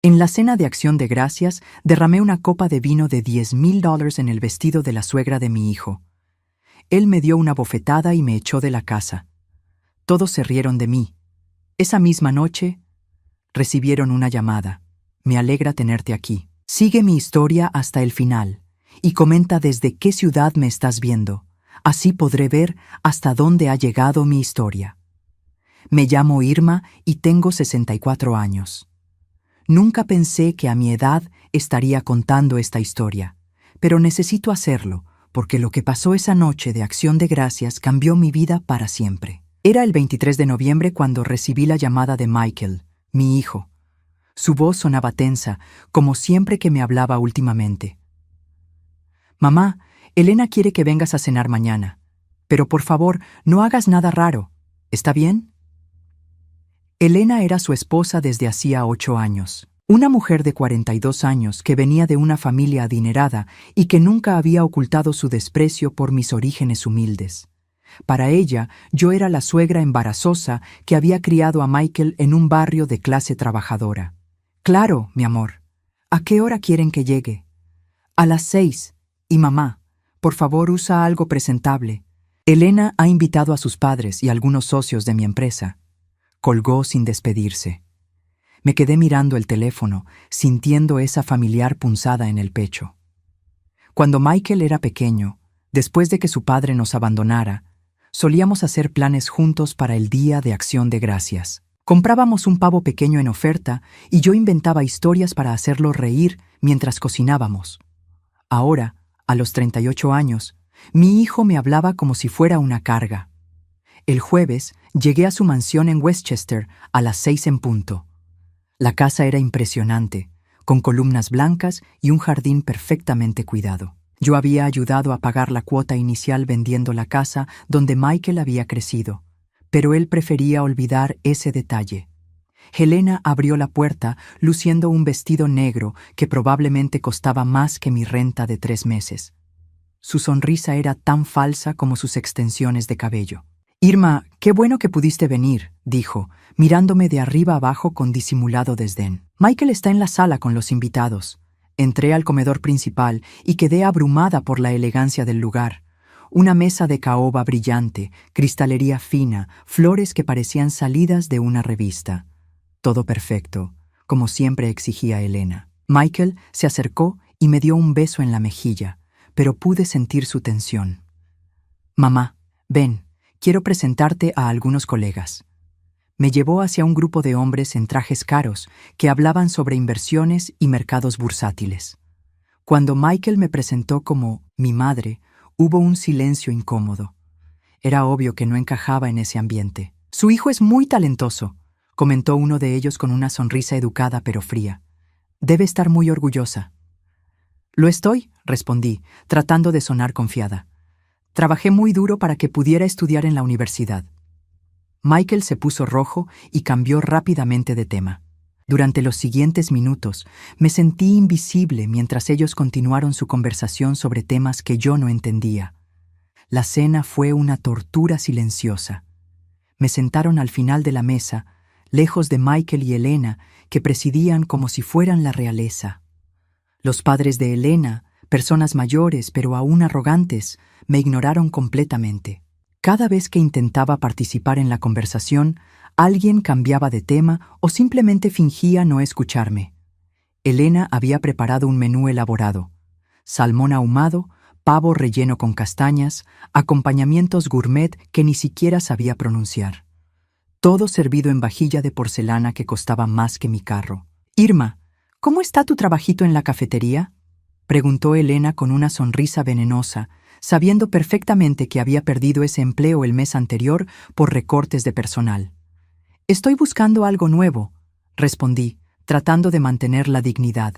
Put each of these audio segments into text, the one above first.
En la cena de Acción de Gracias, derramé una copa de vino de $10,000 en el vestido de la suegra de mi hijo. Él me dio una bofetada y me echó de la casa. Todos se rieron de mí. Esa misma noche, recibieron una llamada. Me alegra tenerte aquí. Sigue mi historia hasta el final y comenta desde qué ciudad me estás viendo. Así podré ver hasta dónde ha llegado mi historia. Me llamo Irma y tengo 64 años. Nunca pensé que a mi edad estaría contando esta historia, pero necesito hacerlo porque lo que pasó esa noche de Acción de Gracias cambió mi vida para siempre. Era el 23 de noviembre cuando recibí la llamada de Michael, mi hijo. Su voz sonaba tensa, como siempre que me hablaba últimamente. «Mamá, Elena quiere que vengas a cenar mañana, pero por favor, no hagas nada raro. ¿Está bien?» Elena era su esposa desde hacía 8 años. Una mujer de 42 años que venía de una familia adinerada y que nunca había ocultado su desprecio por mis orígenes humildes. Para ella, yo era la suegra embarazosa que había criado a Michael en un barrio de clase trabajadora. «Claro, mi amor. ¿A qué hora quieren que llegue?» «A las 6. Y mamá, por favor usa algo presentable. Elena ha invitado a sus padres y algunos socios de mi empresa». Colgó sin despedirse. Me quedé mirando el teléfono, sintiendo esa familiar punzada en el pecho. Cuando Michael era pequeño, después de que su padre nos abandonara, solíamos hacer planes juntos para el Día de Acción de Gracias. Comprábamos un pavo pequeño en oferta y yo inventaba historias para hacerlo reír mientras cocinábamos. Ahora, a los 38 años, mi hijo me hablaba como si fuera una carga. El jueves llegué a su mansión en Westchester a las 6 en punto. La casa era impresionante, con columnas blancas y un jardín perfectamente cuidado. Yo había ayudado a pagar la cuota inicial vendiendo la casa donde Michael había crecido, pero él prefería olvidar ese detalle. Helena abrió la puerta luciendo un vestido negro que probablemente costaba más que mi renta de 3 meses. Su sonrisa era tan falsa como sus extensiones de cabello. «Irma, qué bueno que pudiste venir», dijo, mirándome de arriba abajo con disimulado desdén. «Michael está en la sala con los invitados». Entré al comedor principal y quedé abrumada por la elegancia del lugar. Una mesa de caoba brillante, cristalería fina, flores que parecían salidas de una revista. Todo perfecto, como siempre exigía Elena. Michael se acercó y me dio un beso en la mejilla, pero pude sentir su tensión. «Mamá, ven. Quiero presentarte a algunos colegas». Me llevó hacia un grupo de hombres en trajes caros que hablaban sobre inversiones y mercados bursátiles. Cuando Michael me presentó como mi madre, hubo un silencio incómodo. Era obvio que no encajaba en ese ambiente. «Su hijo es muy talentoso», comentó uno de ellos con una sonrisa educada pero fría. «Debe estar muy orgullosa». «Lo estoy», respondí, tratando de sonar confiada. «Trabajé muy duro para que pudiera estudiar en la universidad». Michael se puso rojo y cambió rápidamente de tema. Durante los siguientes minutos, me sentí invisible mientras ellos continuaron su conversación sobre temas que yo no entendía. La cena fue una tortura silenciosa. Me sentaron al final de la mesa, lejos de Michael y Elena, que presidían como si fueran la realeza. Los padres de Elena, personas mayores pero aún arrogantes, me ignoraron completamente. Cada vez que intentaba participar en la conversación, alguien cambiaba de tema o simplemente fingía no escucharme. Elena había preparado un menú elaborado: salmón ahumado, pavo relleno con castañas, acompañamientos gourmet que ni siquiera sabía pronunciar. Todo servido en vajilla de porcelana que costaba más que mi carro. «Irma, ¿cómo está tu trabajito en la cafetería?», preguntó Elena con una sonrisa venenosa, sabiendo perfectamente que había perdido ese empleo el mes anterior por recortes de personal. «Estoy buscando algo nuevo», respondí, tratando de mantener la dignidad.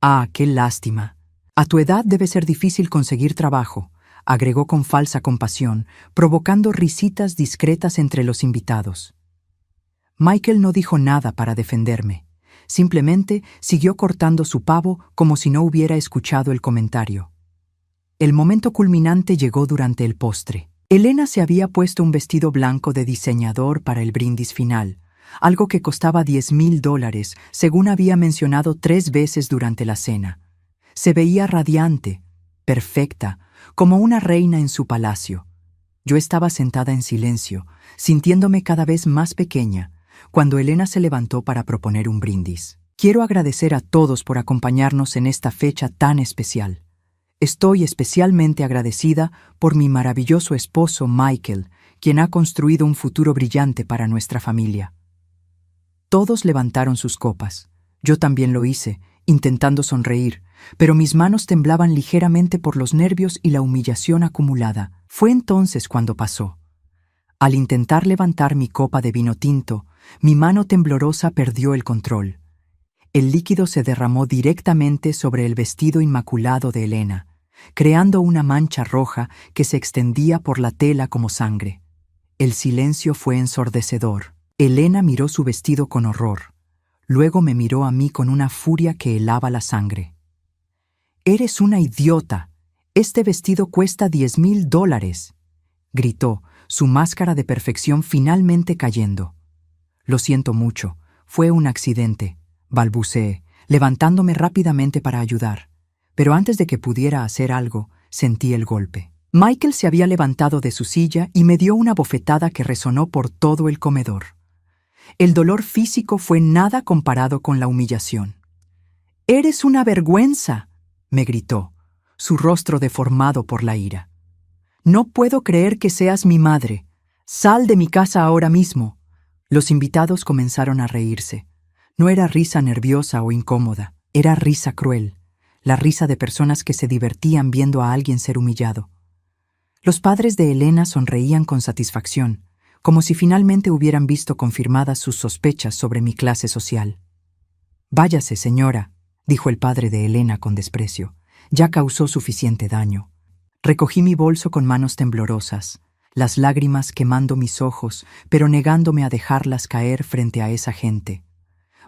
«Ah, qué lástima. A tu edad debe ser difícil conseguir trabajo», agregó con falsa compasión, provocando risitas discretas entre los invitados. Michael no dijo nada para defenderme. Simplemente siguió cortando su pavo como si no hubiera escuchado el comentario. El momento culminante llegó durante el postre. Elena se había puesto un vestido blanco de diseñador para el brindis final, algo que costaba $10,000, según había mencionado 3 veces durante la cena. Se veía radiante, perfecta, como una reina en su palacio. Yo estaba sentada en silencio, sintiéndome cada vez más pequeña, cuando Elena se levantó para proponer un brindis. Quiero agradecer a todos por acompañarnos en esta fecha tan especial. Estoy especialmente agradecida por mi maravilloso esposo Michael, quien ha construido un futuro brillante para nuestra familia. Todos levantaron sus copas. Yo también lo hice, intentando sonreír, pero mis manos temblaban ligeramente por los nervios y la humillación acumulada. Fue entonces cuando pasó. Al intentar levantar mi copa de vino tinto, mi mano temblorosa perdió el control. El líquido se derramó directamente sobre el vestido inmaculado de Elena, creando una mancha roja que se extendía por la tela como sangre. El silencio fue ensordecedor. Elena miró su vestido con horror. Luego me miró a mí con una furia que helaba la sangre. «Eres una idiota. Este vestido cuesta $10,000», gritó, su máscara de perfección finalmente cayendo. «Lo siento mucho. Fue un accidente», balbuceé, levantándome rápidamente para ayudar. Pero antes de que pudiera hacer algo, sentí el golpe. Michael se había levantado de su silla y me dio una bofetada que resonó por todo el comedor. El dolor físico fue nada comparado con la humillación. «¡Eres una vergüenza!», me gritó, su rostro deformado por la ira. «No puedo creer que seas mi madre. Sal de mi casa ahora mismo». Los invitados comenzaron a reírse. No era risa nerviosa o incómoda, era risa cruel, la risa de personas que se divertían viendo a alguien ser humillado. Los padres de Elena sonreían con satisfacción, como si finalmente hubieran visto confirmadas sus sospechas sobre mi clase social. «Váyase, señora», dijo el padre de Elena con desprecio. «Ya causó suficiente daño». Recogí mi bolso con manos temblorosas, las lágrimas quemando mis ojos, pero negándome a dejarlas caer frente a esa gente.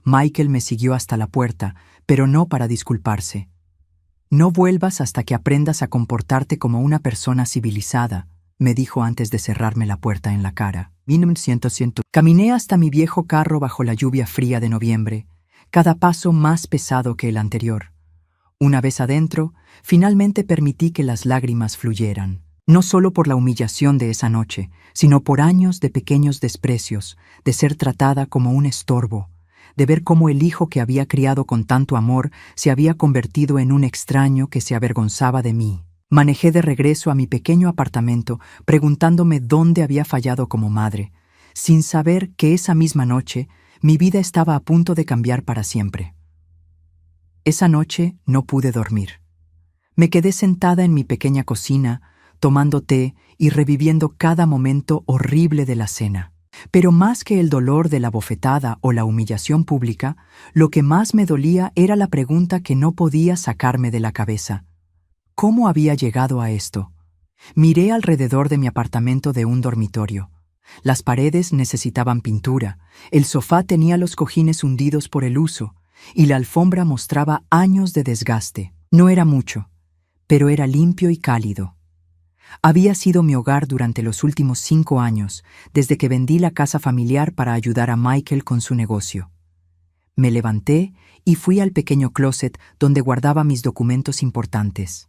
Michael me siguió hasta la puerta, pero no para disculparse. «No vuelvas hasta que aprendas a comportarte como una persona civilizada», me dijo antes de cerrarme la puerta en la cara. Caminé hasta mi viejo carro bajo la lluvia fría de noviembre, cada paso más pesado que el anterior. Una vez adentro, finalmente permití que las lágrimas fluyeran, no solo por la humillación de esa noche, sino por años de pequeños desprecios, de ser tratada como un estorbo, de ver cómo el hijo que había criado con tanto amor se había convertido en un extraño que se avergonzaba de mí. Manejé de regreso a mi pequeño apartamento preguntándome dónde había fallado como madre, sin saber que esa misma noche mi vida estaba a punto de cambiar para siempre. Esa noche no pude dormir. Me quedé sentada en mi pequeña cocina, tomando té y reviviendo cada momento horrible de la cena. Pero más que el dolor de la bofetada o la humillación pública, lo que más me dolía era la pregunta que no podía sacarme de la cabeza. ¿Cómo había llegado a esto? Miré alrededor de mi apartamento de un dormitorio. Las paredes necesitaban pintura, el sofá tenía los cojines hundidos por el uso, y la alfombra mostraba años de desgaste. No era mucho, pero era limpio y cálido. Había sido mi hogar durante los últimos 5 años, desde que vendí la casa familiar para ayudar a Michael con su negocio. Me levanté y fui al pequeño closet donde guardaba mis documentos importantes.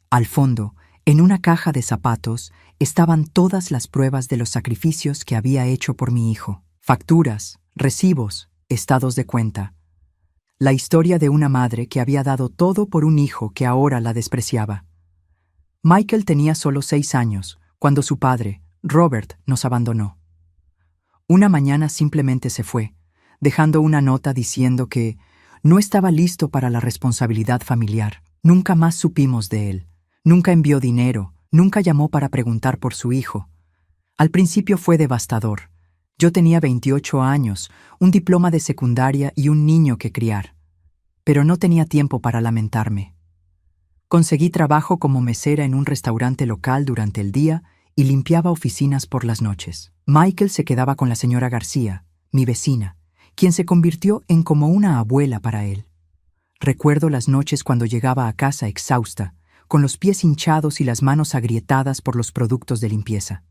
Al fondo, en una caja de zapatos, estaban todas las pruebas de los sacrificios que había hecho por mi hijo. Facturas, recibos, estados de cuenta. La historia de una madre que había dado todo por un hijo que ahora la despreciaba. Michael tenía solo 6 años, cuando su padre, Robert, nos abandonó. Una mañana simplemente se fue, dejando una nota diciendo que no estaba listo para la responsabilidad familiar. Nunca más supimos de él. Nunca envió dinero, nunca llamó para preguntar por su hijo. Al principio fue devastador. Yo tenía 28 años, un diploma de secundaria y un niño que criar. Pero no tenía tiempo para lamentarme. Conseguí trabajo como mesera en un restaurante local durante el día y limpiaba oficinas por las noches. Michael se quedaba con la señora García, mi vecina, quien se convirtió en como una abuela para él. Recuerdo las noches cuando llegaba a casa exhausta, con los pies hinchados y las manos agrietadas por los productos de limpieza.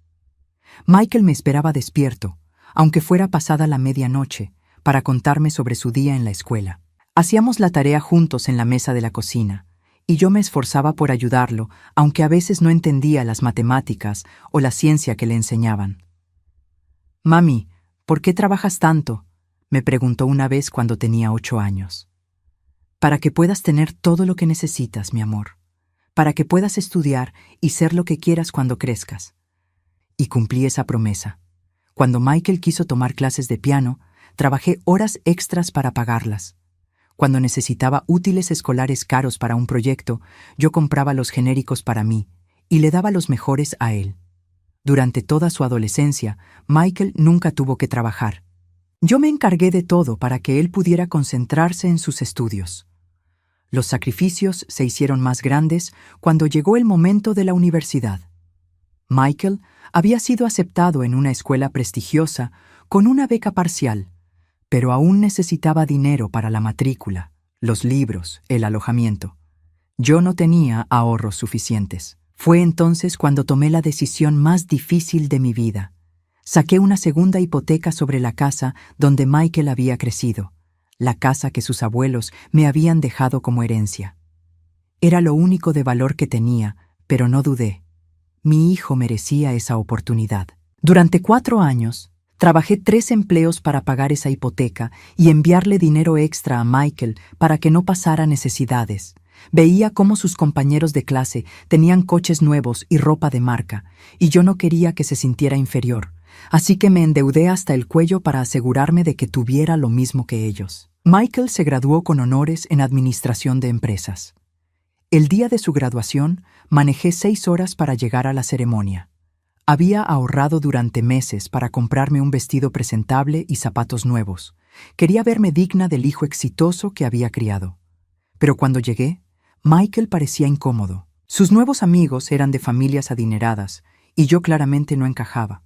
Michael me esperaba despierto, aunque fuera pasada la medianoche, para contarme sobre su día en la escuela. Hacíamos la tarea juntos en la mesa de la cocina, y yo me esforzaba por ayudarlo, aunque a veces no entendía las matemáticas o la ciencia que le enseñaban. «Mami, ¿por qué trabajas tanto?», me preguntó una vez cuando tenía 8 años. «Para que puedas tener todo lo que necesitas, mi amor. Para que puedas estudiar y ser lo que quieras cuando crezcas». Y cumplí esa promesa. Cuando Michael quiso tomar clases de piano, trabajé horas extras para pagarlas. Cuando necesitaba útiles escolares caros para un proyecto, yo compraba los genéricos para mí y le daba los mejores a él. Durante toda su adolescencia, Michael nunca tuvo que trabajar. Yo me encargué de todo para que él pudiera concentrarse en sus estudios. Los sacrificios se hicieron más grandes cuando llegó el momento de la universidad. Michael había sido aceptado en una escuela prestigiosa con una beca parcial, pero aún necesitaba dinero para la matrícula, los libros, el alojamiento. Yo no tenía ahorros suficientes. Fue entonces cuando tomé la decisión más difícil de mi vida. Saqué una segunda hipoteca sobre la casa donde Michael había crecido, la casa que sus abuelos me habían dejado como herencia. Era lo único de valor que tenía, pero no dudé. Mi hijo merecía esa oportunidad. Durante 4 años, trabajé 3 empleos para pagar esa hipoteca y enviarle dinero extra a Michael para que no pasara necesidades. Veía cómo sus compañeros de clase tenían coches nuevos y ropa de marca, y yo no quería que se sintiera inferior, así que me endeudé hasta el cuello para asegurarme de que tuviera lo mismo que ellos. Michael se graduó con honores en Administración de Empresas. El día de su graduación, manejé 6 horas para llegar a la ceremonia. Había ahorrado durante meses para comprarme un vestido presentable y zapatos nuevos. Quería verme digna del hijo exitoso que había criado. Pero cuando llegué, Michael parecía incómodo. Sus nuevos amigos eran de familias adineradas, y yo claramente no encajaba.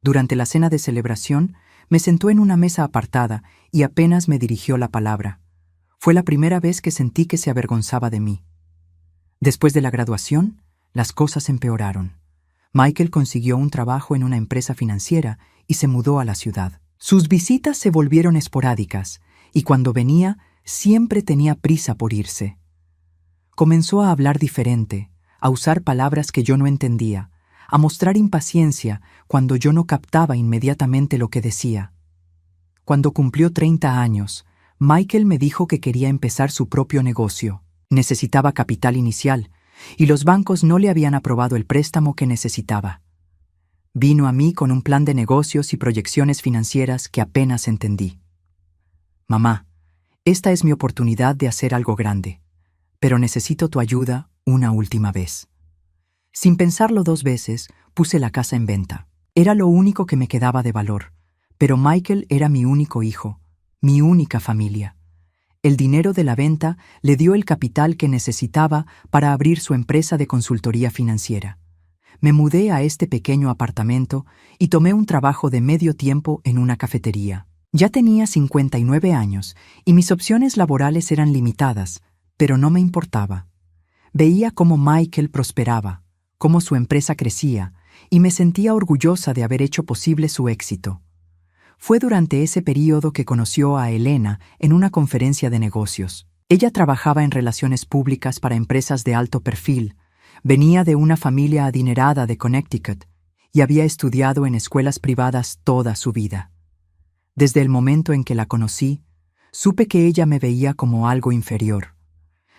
Durante la cena de celebración, me sentó en una mesa apartada y apenas me dirigió la palabra. Fue la primera vez que sentí que se avergonzaba de mí. Después de la graduación, las cosas empeoraron. Michael consiguió un trabajo en una empresa financiera y se mudó a la ciudad. Sus visitas se volvieron esporádicas, y cuando venía, siempre tenía prisa por irse. Comenzó a hablar diferente, a usar palabras que yo no entendía, a mostrar impaciencia cuando yo no captaba inmediatamente lo que decía. Cuando cumplió 30 años, Michael me dijo que quería empezar su propio negocio. Necesitaba capital inicial, y los bancos no le habían aprobado el préstamo que necesitaba. Vino a mí con un plan de negocios y proyecciones financieras que apenas entendí. «Mamá, esta es mi oportunidad de hacer algo grande, pero necesito tu ayuda una última vez». Sin pensarlo 2 veces, puse la casa en venta. Era lo único que me quedaba de valor, pero Michael era mi único hijo, mi única familia. El dinero de la venta le dio el capital que necesitaba para abrir su empresa de consultoría financiera. Me mudé a este pequeño apartamento y tomé un trabajo de medio tiempo en una cafetería. Ya tenía 59 años y mis opciones laborales eran limitadas, pero no me importaba. Veía cómo Michael prosperaba, cómo su empresa crecía, y me sentía orgullosa de haber hecho posible su éxito. Fue durante ese período que conoció a Elena en una conferencia de negocios. Ella trabajaba en relaciones públicas para empresas de alto perfil, venía de una familia adinerada de Connecticut y había estudiado en escuelas privadas toda su vida. Desde el momento en que la conocí, supe que ella me veía como algo inferior.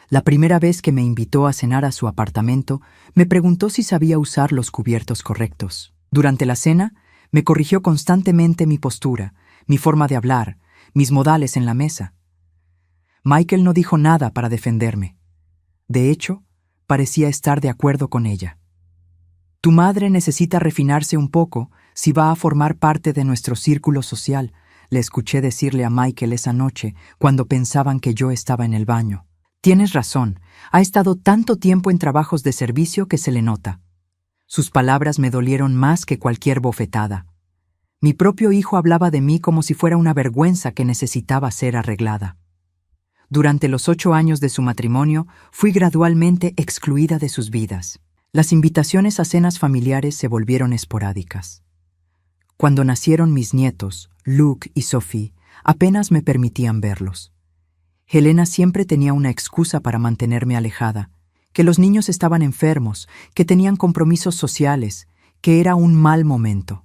La primera vez que me invitó a cenar a su apartamento, me preguntó si sabía usar los cubiertos correctos. Durante la cena, me corrigió constantemente mi postura, mi forma de hablar, mis modales en la mesa. Michael no dijo nada para defenderme. De hecho, parecía estar de acuerdo con ella. «Tu madre necesita refinarse un poco si va a formar parte de nuestro círculo social», le escuché decirle a Michael esa noche cuando pensaban que yo estaba en el baño. «Tienes razón, ha estado tanto tiempo en trabajos de servicio que se le nota». Sus palabras me dolieron más que cualquier bofetada. Mi propio hijo hablaba de mí como si fuera una vergüenza que necesitaba ser arreglada. Durante los 8 años de su matrimonio, fui gradualmente excluida de sus vidas. Las invitaciones a cenas familiares se volvieron esporádicas. Cuando nacieron mis nietos, Luke y Sophie, apenas me permitían verlos. Helena siempre tenía una excusa para mantenerme alejada, que los niños estaban enfermos, que tenían compromisos sociales, que era un mal momento.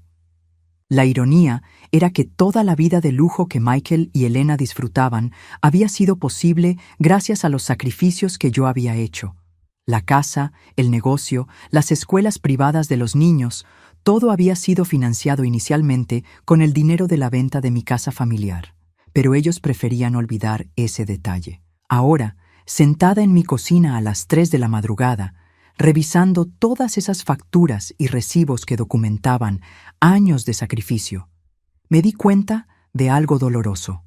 La ironía era que toda la vida de lujo que Michael y Helena disfrutaban había sido posible gracias a los sacrificios que yo había hecho. La casa, el negocio, las escuelas privadas de los niños, todo había sido financiado inicialmente con el dinero de la venta de mi casa familiar. Pero ellos preferían olvidar ese detalle. Ahora, sentada en mi cocina a las 3 de la madrugada, revisando todas esas facturas y recibos que documentaban años de sacrificio, me di cuenta de algo doloroso.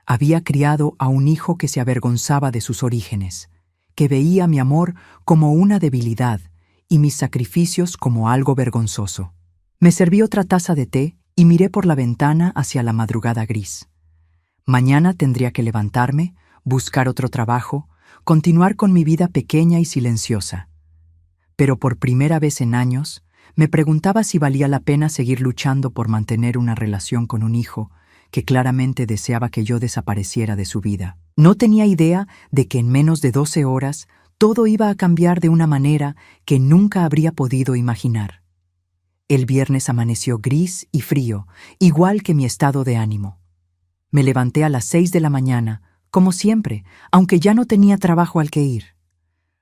Había criado a un hijo que se avergonzaba de sus orígenes, que veía mi amor como una debilidad y mis sacrificios como algo vergonzoso. Me serví otra taza de té y miré por la ventana hacia la madrugada gris. Mañana tendría que levantarme, buscar otro trabajo, continuar con mi vida pequeña y silenciosa. Pero por primera vez en años, me preguntaba si valía la pena seguir luchando por mantener una relación con un hijo que claramente deseaba que yo desapareciera de su vida. No tenía idea de que en menos de 12 horas todo iba a cambiar de una manera que nunca habría podido imaginar. El viernes amaneció gris y frío, igual que mi estado de ánimo. Me levanté a las 6 de la mañana, como siempre, aunque ya no tenía trabajo al que ir.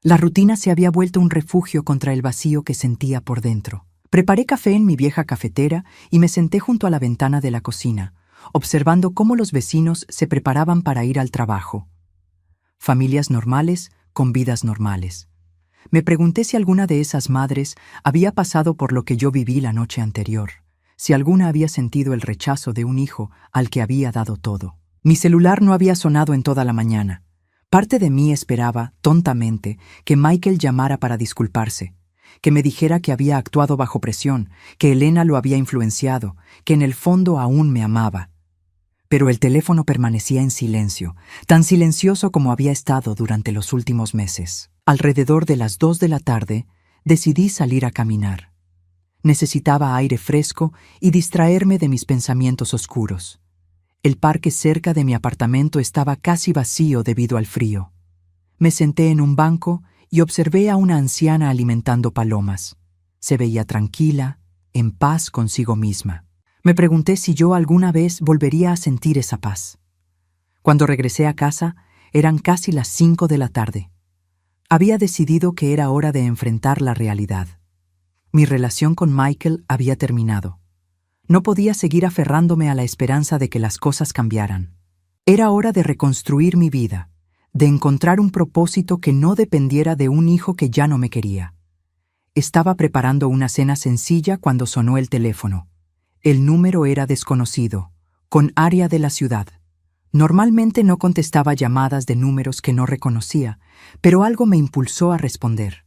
La rutina se había vuelto un refugio contra el vacío que sentía por dentro. Preparé café en mi vieja cafetera y me senté junto a la ventana de la cocina, observando cómo los vecinos se preparaban para ir al trabajo. Familias normales con vidas normales. Me pregunté si alguna de esas madres había pasado por lo que yo viví la noche anterior, si alguna había sentido el rechazo de un hijo al que había dado todo. Mi celular no había sonado en toda la mañana. Parte de mí esperaba, tontamente, que Michael llamara para disculparse, que me dijera que había actuado bajo presión, que Helena lo había influenciado, que en el fondo aún me amaba. Pero el teléfono permanecía en silencio, tan silencioso como había estado durante los últimos meses. Alrededor de las 2 de la tarde, decidí salir a caminar. Necesitaba aire fresco y distraerme de mis pensamientos oscuros. El parque cerca de mi apartamento estaba casi vacío debido al frío. Me senté en un banco y observé a una anciana alimentando palomas. Se veía tranquila, en paz consigo misma. Me pregunté si yo alguna vez volvería a sentir esa paz. Cuando regresé a casa, eran casi las 5 de la tarde. Había decidido que era hora de enfrentar la realidad. Mi relación con Michael había terminado. No podía seguir aferrándome a la esperanza de que las cosas cambiaran. Era hora de reconstruir mi vida, de encontrar un propósito que no dependiera de un hijo que ya no me quería. Estaba preparando una cena sencilla cuando sonó el teléfono. El número era desconocido, con área de la ciudad. Normalmente no contestaba llamadas de números que no reconocía, pero algo me impulsó a responder.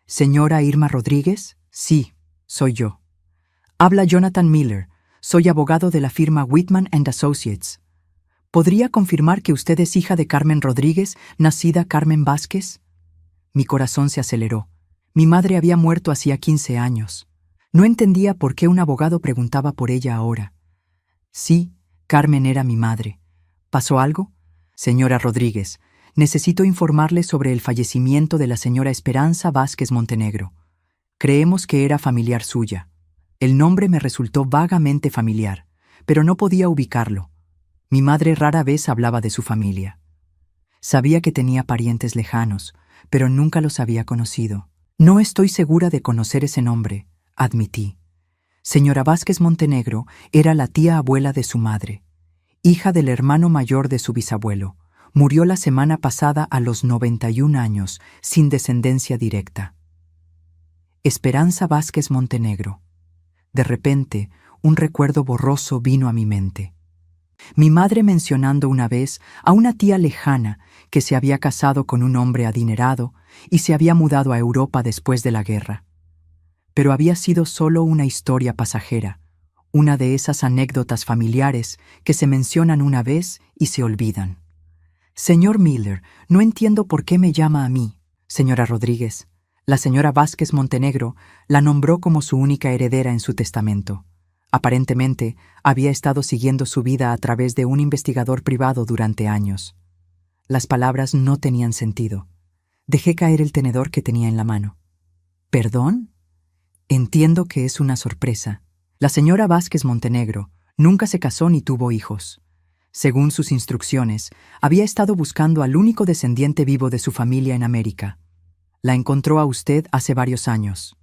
¿Señora Irma Rodríguez? Sí, soy yo. Habla Jonathan Miller. Soy abogado de la firma Whitman & Associates. ¿Podría confirmar que usted es hija de Carmen Rodríguez, nacida Carmen Vázquez? Mi corazón se aceleró. Mi madre había muerto hacía 15 años. No entendía por qué un abogado preguntaba por ella ahora. Sí, Carmen era mi madre. ¿Pasó algo? Señora Rodríguez, necesito informarle sobre el fallecimiento de la señora Esperanza Vázquez Montenegro. Creemos que era familiar suya. El nombre me resultó vagamente familiar, pero no podía ubicarlo. Mi madre rara vez hablaba de su familia. Sabía que tenía parientes lejanos, pero nunca los había conocido. No estoy segura de conocer ese nombre, admití. Señora Vázquez Montenegro era la tía abuela de su madre, hija del hermano mayor de su bisabuelo. Murió la semana pasada a los 91 años, sin descendencia directa. Esperanza Vázquez Montenegro. De repente, un recuerdo borroso vino a mi mente. Mi madre mencionando una vez a una tía lejana que se había casado con un hombre adinerado y se había mudado a Europa después de la guerra. Pero había sido solo una historia pasajera, una de esas anécdotas familiares que se mencionan una vez y se olvidan. Señor Miller, no entiendo por qué me llama a mí. Señora Rodríguez, la señora Vázquez Montenegro la nombró como su única heredera en su testamento. Aparentemente, había estado siguiendo su vida a través de un investigador privado durante años. Las palabras no tenían sentido. Dejé caer el tenedor que tenía en la mano. ¿Perdón? Entiendo que es una sorpresa. La señora Vázquez Montenegro nunca se casó ni tuvo hijos. Según sus instrucciones, había estado buscando al único descendiente vivo de su familia en América. La encontró a usted hace varios años.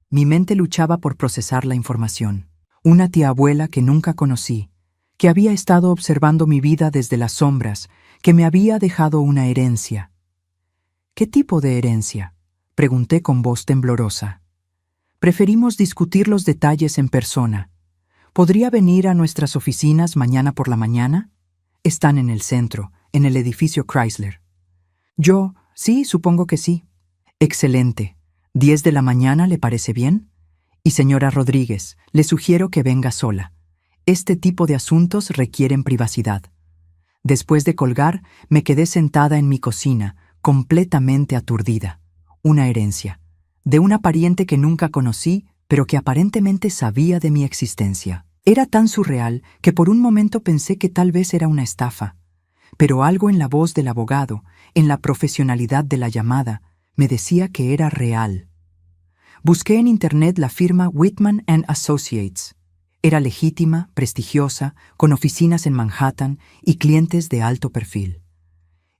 Mi mente luchaba por procesar la información. Una tía abuela que nunca conocí, que había estado observando mi vida desde las sombras, que me había dejado una herencia. ¿Qué tipo de herencia?, pregunté con voz temblorosa. Preferimos discutir los detalles en persona. ¿Podría venir a nuestras oficinas mañana por la mañana? Están en el centro, en el edificio Chrysler. Sí, supongo que sí. Excelente. ¿10 de la mañana le parece bien? Y señora Rodríguez, le sugiero que venga sola. Este tipo de asuntos requieren privacidad. Después de colgar, me quedé sentada en mi cocina, completamente aturdida. Una herencia. De una pariente que nunca conocí, pero que aparentemente sabía de mi existencia. Era tan surreal que por un momento pensé que tal vez era una estafa. Pero algo en la voz del abogado, en la profesionalidad de la llamada, me decía que era real. Busqué en Internet la firma Whitman & Associates. Era legítima, prestigiosa, con oficinas en Manhattan y clientes de alto perfil.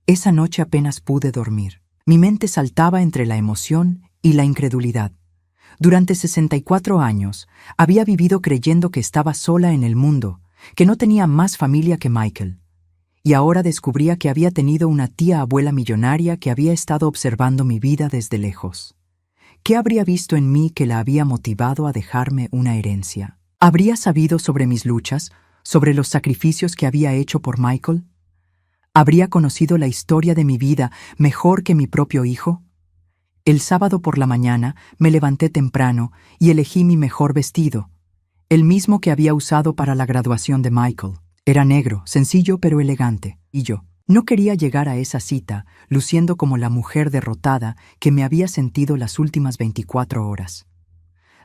Esa noche apenas pude dormir. Mi mente saltaba entre la emoción y la incredulidad. Durante 64 años había vivido creyendo que estaba sola en el mundo, que no tenía más familia que Michael. Y ahora descubría que había tenido una tía abuela millonaria que había estado observando mi vida desde lejos. ¿Qué habría visto en mí que la había motivado a dejarme una herencia? ¿Habría sabido sobre mis luchas, sobre los sacrificios que había hecho por Michael? ¿Habría conocido la historia de mi vida mejor que mi propio hijo? El sábado por la mañana me levanté temprano y elegí mi mejor vestido, el mismo que había usado para la graduación de Michael. Era negro, sencillo pero elegante, y yo no quería llegar a esa cita luciendo como la mujer derrotada que me había sentido las últimas 24 horas.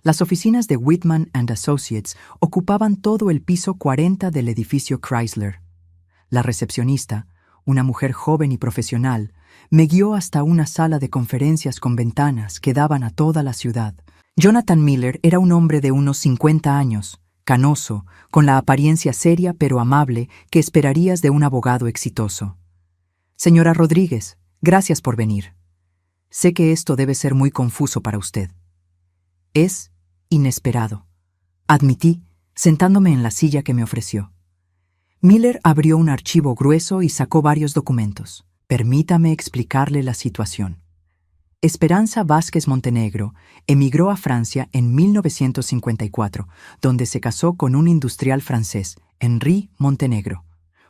Las oficinas de Whitman & Associates ocupaban todo el piso 40 del edificio Chrysler. La recepcionista, una mujer joven y profesional, me guió hasta una sala de conferencias con ventanas que daban a toda la ciudad. Jonathan Miller era un hombre de unos 50 años, canoso, con la apariencia seria pero amable que esperarías de un abogado exitoso. Señora Rodríguez, gracias por venir. Sé que esto debe ser muy confuso para usted. Es inesperado, admití, sentándome en la silla que me ofreció. Miller abrió un archivo grueso y sacó varios documentos. Permítame explicarle la situación. Esperanza Vázquez Montenegro emigró a Francia en 1954, donde se casó con un industrial francés, Henri Montenegro.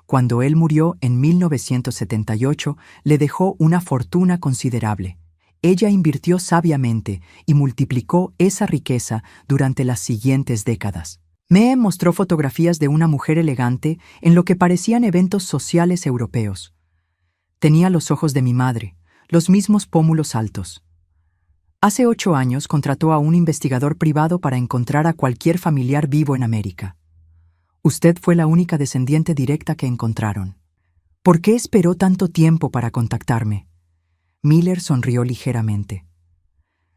Cuando él murió en 1978, le dejó una fortuna considerable. Ella invirtió sabiamente y multiplicó esa riqueza durante las siguientes décadas. Me mostró fotografías de una mujer elegante en lo que parecían eventos sociales europeos. Tenía los ojos de mi madre, los mismos pómulos altos. Hace 8 años contrató a un investigador privado para encontrar a cualquier familiar vivo en América. Usted fue la única descendiente directa que encontraron. ¿Por qué esperó tanto tiempo para contactarme? Miller sonrió ligeramente.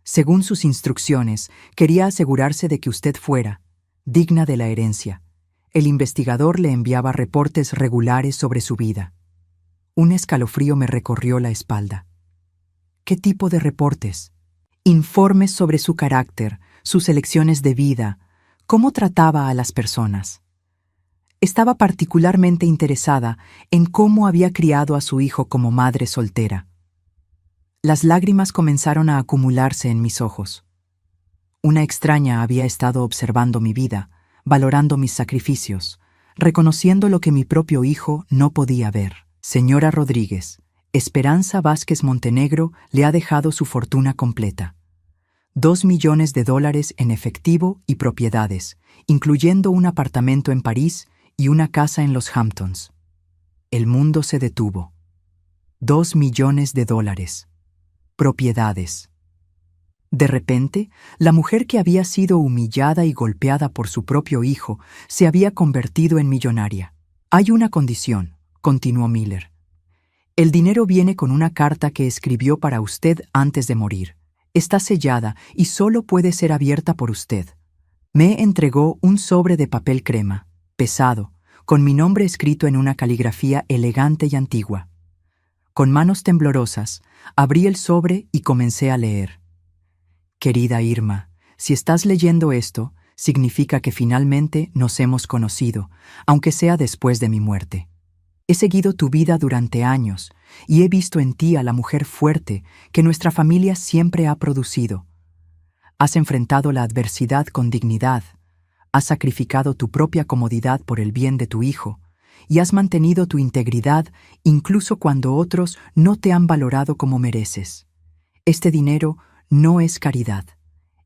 Según sus instrucciones, quería asegurarse de que usted fuera digna de la herencia. El investigador le enviaba reportes regulares sobre su vida. Un escalofrío me recorrió la espalda. ¿Qué tipo de reportes? Informes sobre su carácter, sus elecciones de vida, cómo trataba a las personas. Estaba particularmente interesada en cómo había criado a su hijo como madre soltera. Las lágrimas comenzaron a acumularse en mis ojos. Una extraña había estado observando mi vida, valorando mis sacrificios, reconociendo lo que mi propio hijo no podía ver. Señora Rodríguez, Esperanza Vázquez Montenegro le ha dejado su fortuna completa. $2 millones en efectivo y propiedades, incluyendo un apartamento en París y una casa en los Hamptons. El mundo se detuvo. $2 millones. Propiedades. De repente, la mujer que había sido humillada y golpeada por su propio hijo se había convertido en millonaria. Hay una condición, continuó Miller. El dinero viene con una carta que escribió para usted antes de morir. Está sellada y solo puede ser abierta por usted. Me entregó un sobre de papel crema, pesado, con mi nombre escrito en una caligrafía elegante y antigua. Con manos temblorosas, abrí el sobre y comencé a leer. Querida Irma, si estás leyendo esto, significa que finalmente nos hemos conocido, aunque sea después de mi muerte. He seguido tu vida durante años y he visto en ti a la mujer fuerte que nuestra familia siempre ha producido. Has enfrentado la adversidad con dignidad, has sacrificado tu propia comodidad por el bien de tu hijo y has mantenido tu integridad incluso cuando otros no te han valorado como mereces. Este dinero no es caridad,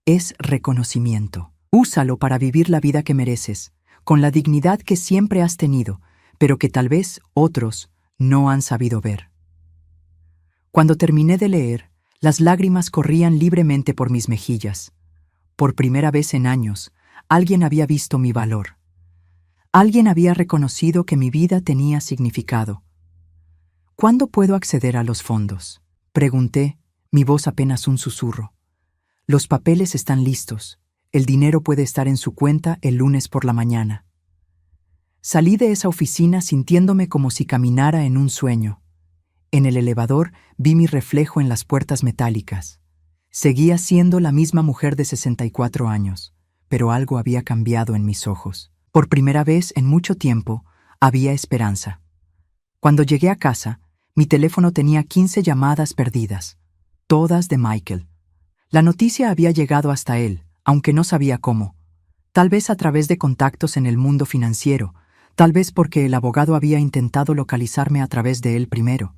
es reconocimiento. Úsalo para vivir la vida que mereces, con la dignidad que siempre has tenido, pero que tal vez otros no han sabido ver. Cuando terminé de leer, las lágrimas corrían libremente por mis mejillas. Por primera vez en años, alguien había visto mi valor. Alguien había reconocido que mi vida tenía significado. ¿Cuándo puedo acceder a los fondos?, pregunté, mi voz apenas un susurro. Los papeles están listos. El dinero puede estar en su cuenta el lunes por la mañana. Salí de esa oficina sintiéndome como si caminara en un sueño. En el elevador vi mi reflejo en las puertas metálicas. Seguía siendo la misma mujer de 64 años, pero algo había cambiado en mis ojos. Por primera vez en mucho tiempo, había esperanza. Cuando llegué a casa, mi teléfono tenía 15 llamadas perdidas, todas de Michael. La noticia había llegado hasta él, aunque no sabía cómo. Tal vez a través de contactos en el mundo financiero, tal vez porque el abogado había intentado localizarme a través de él primero.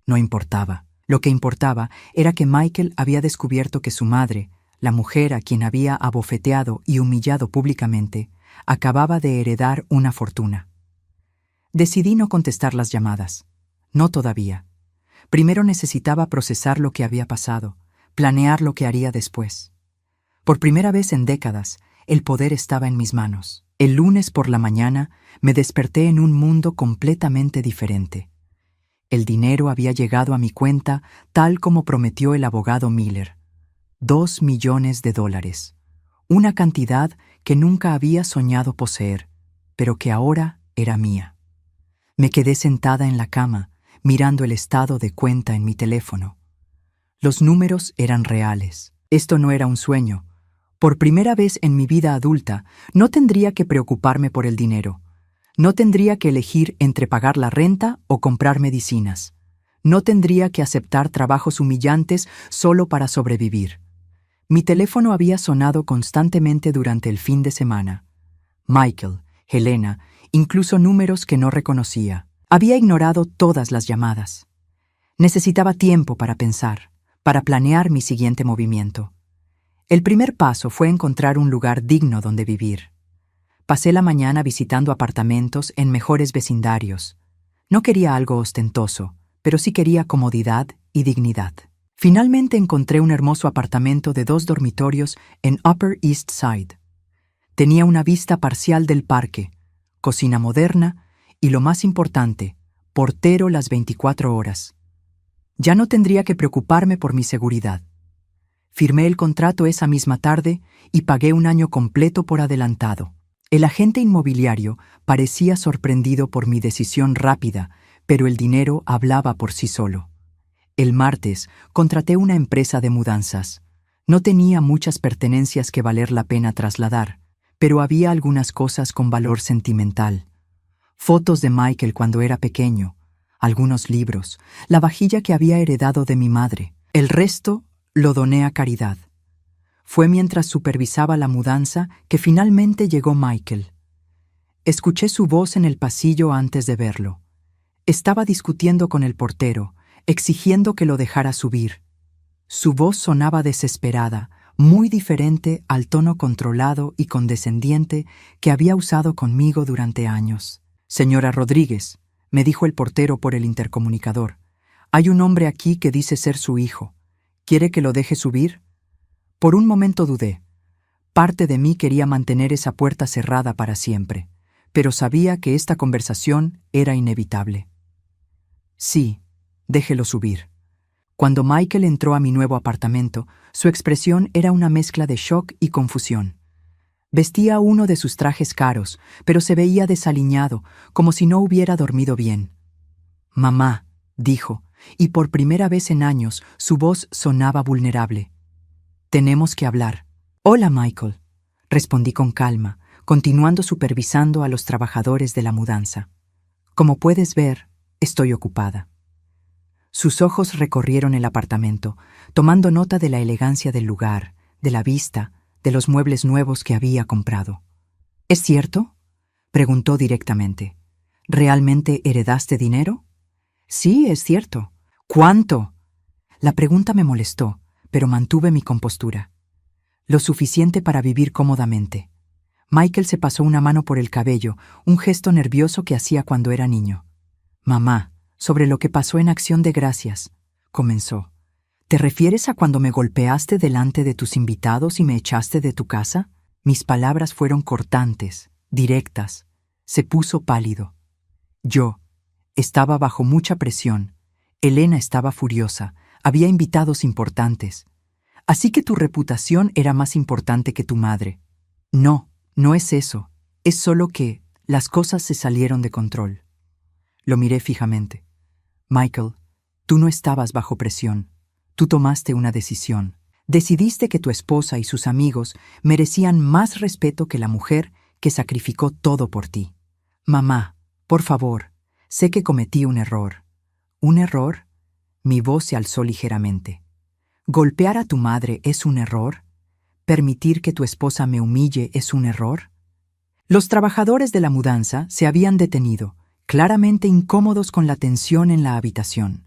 No importaba. Lo que importaba era que Michael había descubierto que su madre, la mujer a quien había abofeteado y humillado públicamente, acababa de heredar una fortuna. Decidí no contestar las llamadas. No todavía. Primero necesitaba procesar lo que había pasado, planear lo que haría después. Por primera vez en décadas, el poder estaba en mis manos. El lunes por la mañana me desperté en un mundo completamente diferente. El dinero había llegado a mi cuenta tal como prometió el abogado Miller. $2 millones. Una cantidad que nunca había soñado poseer, pero que ahora era mía. Me quedé sentada en la cama, mirando el estado de cuenta en mi teléfono. Los números eran reales. Esto no era un sueño. Por primera vez en mi vida adulta, no tendría que preocuparme por el dinero. No tendría que elegir entre pagar la renta o comprar medicinas. No tendría que aceptar trabajos humillantes solo para sobrevivir. Mi teléfono había sonado constantemente durante el fin de semana. Michael, Helena, incluso números que no reconocía. Había ignorado todas las llamadas. Necesitaba tiempo para pensar, para planear mi siguiente movimiento. El primer paso fue encontrar un lugar digno donde vivir. Pasé la mañana visitando apartamentos en mejores vecindarios. No quería algo ostentoso, pero sí quería comodidad y dignidad. Finalmente encontré un hermoso apartamento de 2 dormitorios en Upper East Side. Tenía una vista parcial del parque, cocina moderna y, lo más importante, portero las 24 horas. Ya no tendría que preocuparme por mi seguridad. Firmé el contrato esa misma tarde y pagué un año completo por adelantado. El agente inmobiliario parecía sorprendido por mi decisión rápida, pero el dinero hablaba por sí solo. El martes contraté una empresa de mudanzas. No tenía muchas pertenencias que valer la pena trasladar, pero había algunas cosas con valor sentimental. Fotos de Michael cuando era pequeño, algunos libros, la vajilla que había heredado de mi madre. El resto lo doné a caridad. Fue mientras supervisaba la mudanza que finalmente llegó Michael. Escuché su voz en el pasillo antes de verlo. Estaba discutiendo con el portero, exigiendo que lo dejara subir. Su voz sonaba desesperada, muy diferente al tono controlado y condescendiente que había usado conmigo durante años. «Señora Rodríguez», me dijo el portero por el intercomunicador, «hay un hombre aquí que dice ser su hijo. ¿Quiere que lo deje subir?» Por un momento dudé. Parte de mí quería mantener esa puerta cerrada para siempre, pero sabía que esta conversación era inevitable. Sí, déjelo subir. Cuando Michael entró a mi nuevo apartamento, su expresión era una mezcla de shock y confusión. Vestía uno de sus trajes caros, pero se veía desaliñado, como si no hubiera dormido bien. «Mamá», dijo, y por primera vez en años su voz sonaba vulnerable. «Tenemos que hablar». «Hola, Michael», respondí con calma, continuando supervisando a los trabajadores de la mudanza. «Como puedes ver, estoy ocupada». Sus ojos recorrieron el apartamento, tomando nota de la elegancia del lugar, de la vista, de los muebles nuevos que había comprado. «¿Es cierto?», preguntó directamente. «¿Realmente heredaste dinero?» «Sí, es cierto». «¿Cuánto?». La pregunta me molestó, pero mantuve mi compostura. «Lo suficiente para vivir cómodamente». Michael se pasó una mano por el cabello, un gesto nervioso que hacía cuando era niño. «Mamá, sobre lo que pasó en Acción de Gracias», comenzó. «¿Te refieres a cuando me golpeaste delante de tus invitados y me echaste de tu casa?» Mis palabras fueron cortantes, directas. Se puso pálido. Yo estaba bajo mucha presión. Elena estaba furiosa. Había invitados importantes. «Así que tu reputación era más importante que tu madre». «No, no es eso. Es solo que las cosas se salieron de control». Lo miré fijamente. «Michael, tú no estabas bajo presión. Tú tomaste una decisión. Decidiste que tu esposa y sus amigos merecían más respeto que la mujer que sacrificó todo por ti. Mamá, por favor, sé que cometí un error». «¿Un error?». Mi voz se alzó ligeramente. «¿Golpear a tu madre es un error? ¿Permitir que tu esposa me humille es un error?». Los trabajadores de la mudanza se habían detenido, claramente incómodos con la tensión en la habitación.